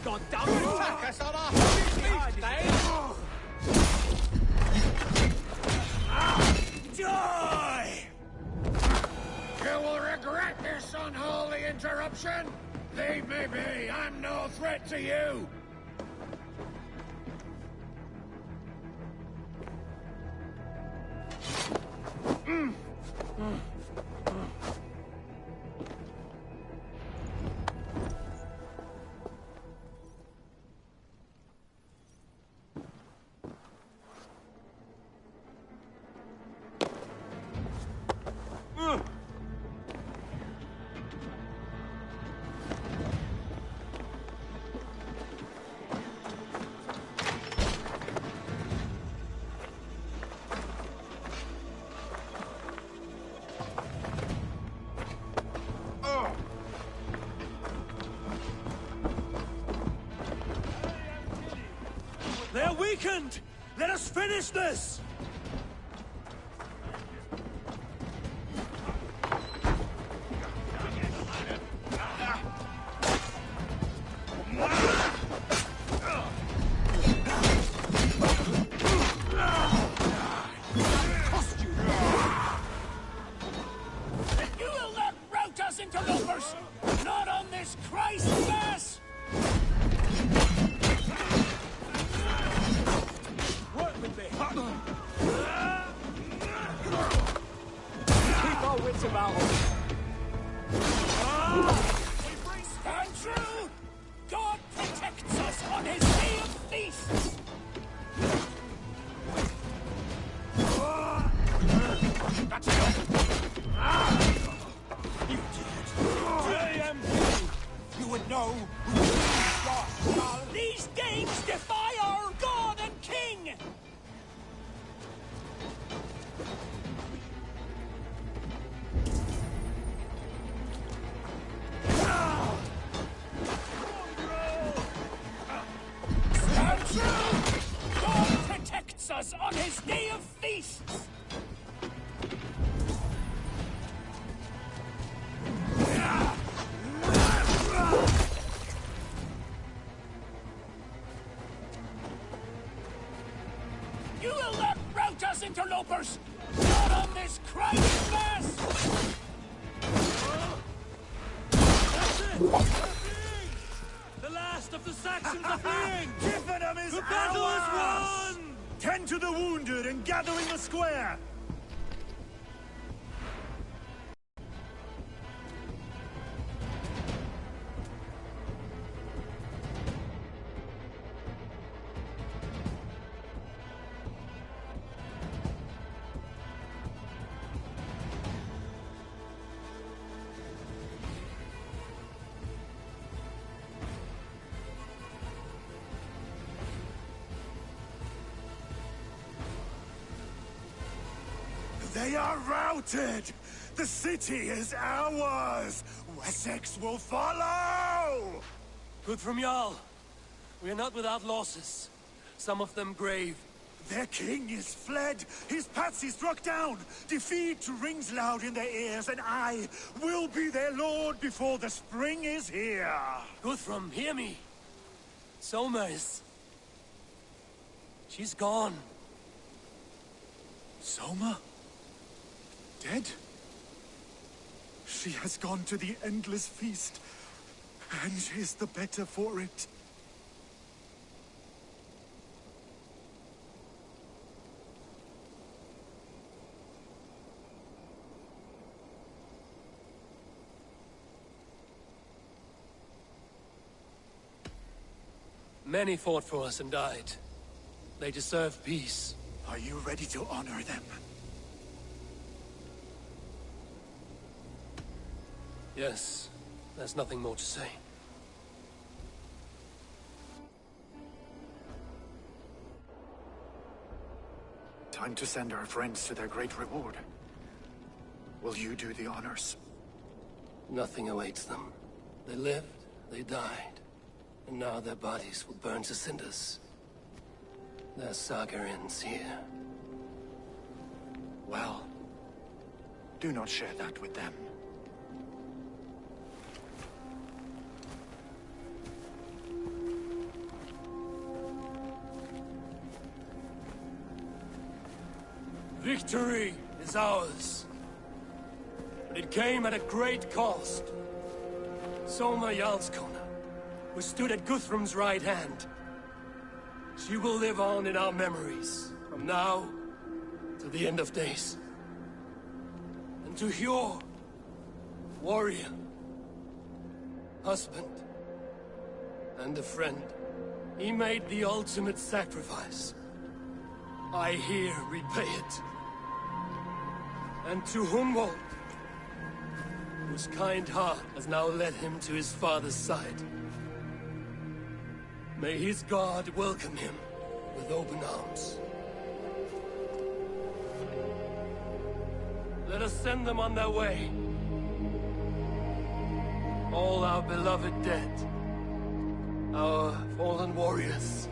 God damn it! Attack us on our feet, Dave! Die! You will regret this unholy interruption! Leave me be! I'm no threat to you! They're weakened! Let us finish this! You will not rout us into numbers! Not on this Christ mass! Danes defy our god and king! Stand true! God protects us on his day of feasts! You will not rout us, interlopers! Not on this crying mass! That's it! The last of the Saxons are fleeing! Chippenham is The battle is ours! won! Tend to the wounded and gather in the square! They are routed! The city is ours! Wessex will follow! Good from Jarl. We are not without losses. Some of them grave. Their king is fled! His patsy struck down! Defeat rings loud in their ears, and I will be their lord before the spring is here! Guthrum, hear me. Soma is... she's gone. Soma? Dead? She has gone to the endless feast, and is the better for it. Many fought for us and died. They deserve peace. Are you ready to honor them? Yes, there's nothing more to say. Time to send our friends to their great reward. Will you do the honors? Nothing awaits them. They lived, they died, and now their bodies will burn to cinders. Their saga ends here. Well, do not share that with them. Victory is ours. But it came at a great cost. Soma Jarlskona, who stood at Guthrum's right hand. She will live on in our memories, from now to the end of days. And to Hjor, warrior, husband, and a friend, he made the ultimate sacrifice. I here repay it. And to Humboldt, whose kind heart has now led him to his father's side. May his God welcome him with open arms. Let us send them on their way. All our beloved dead, our fallen warriors,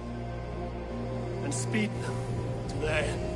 and speed them to their end.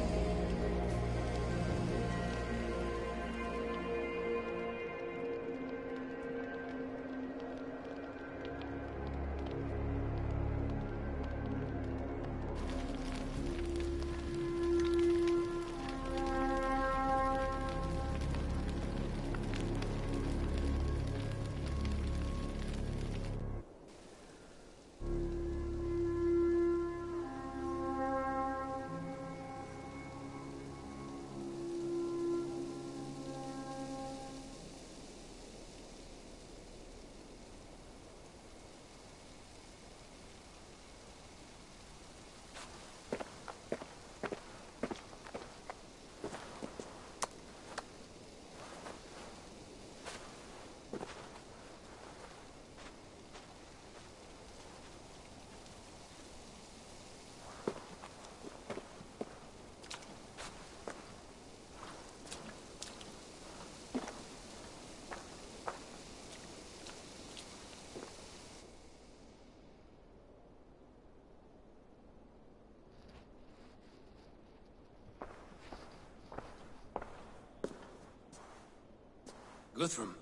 Guthrum.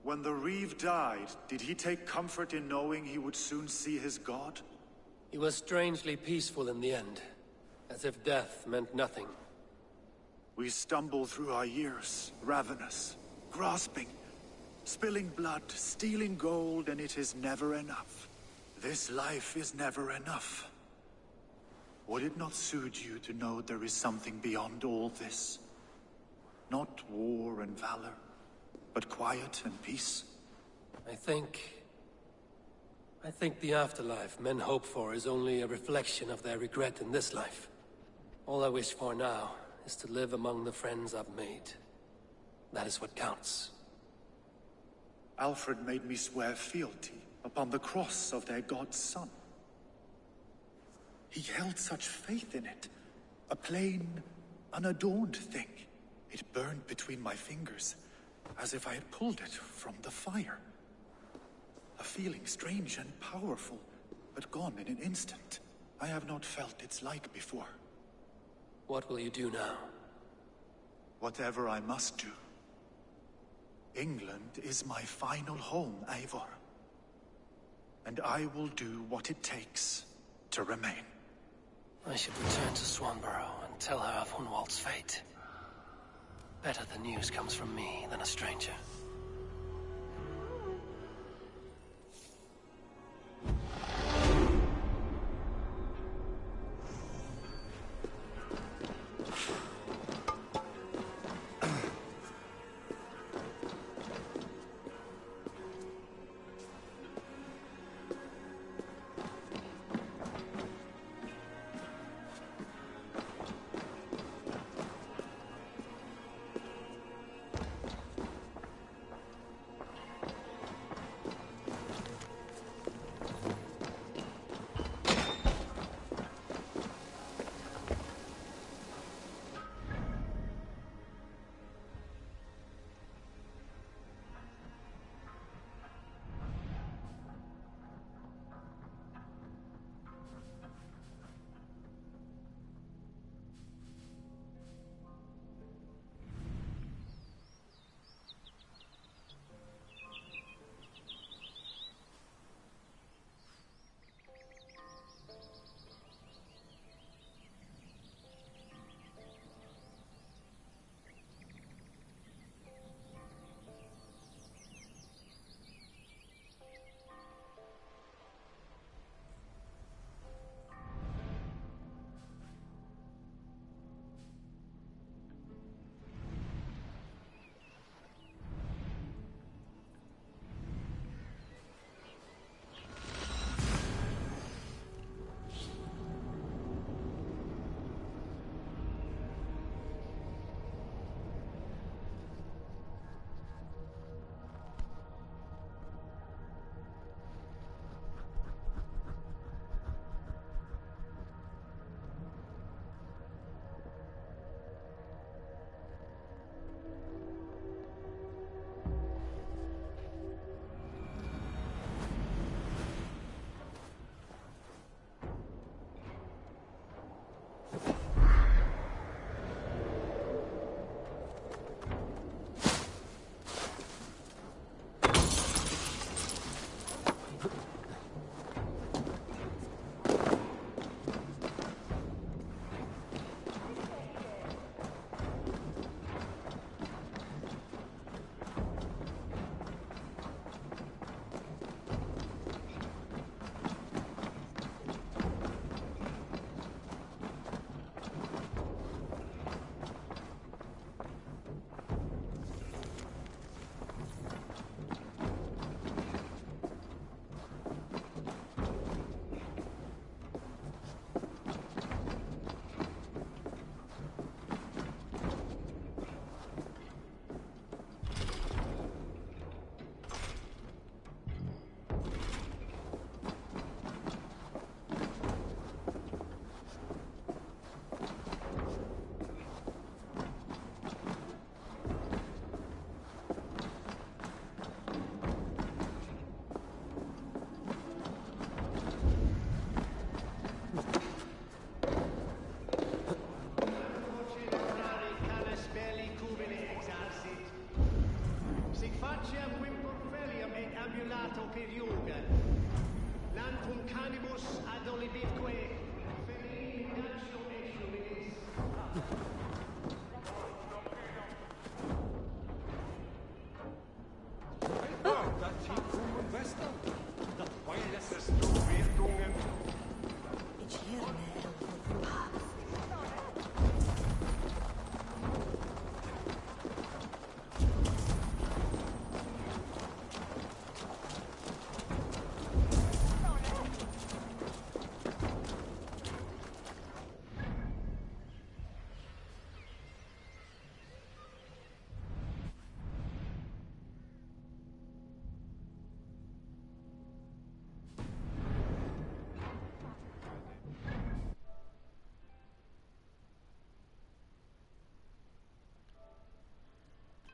When the Reeve died, did he take comfort in knowing he would soon see his god? He was strangely peaceful in the end, as if death meant nothing. We stumble through our years, ravenous, grasping, spilling blood, stealing gold, and it is never enough. This life is never enough. Would it not soothe you to know there is something beyond all this? Not war and valor, but quiet and peace? I think the afterlife men hope for is only a reflection of their regret in this life. All I wish for now is to live among the friends I've made. That is what counts. Alfred made me swear fealty upon the cross of their god's son. He held such faith in it. A plain, unadorned thing. It burned between my fingers, as if I had pulled it from the fire. A feeling strange and powerful, but gone in an instant. I have not felt its like before. What will you do now? Whatever I must do. England is my final home, Eivor. And I will do what it takes to remain. I should return to Swanborough and tell her of Hunwald's fate. Better the news comes from me than a stranger.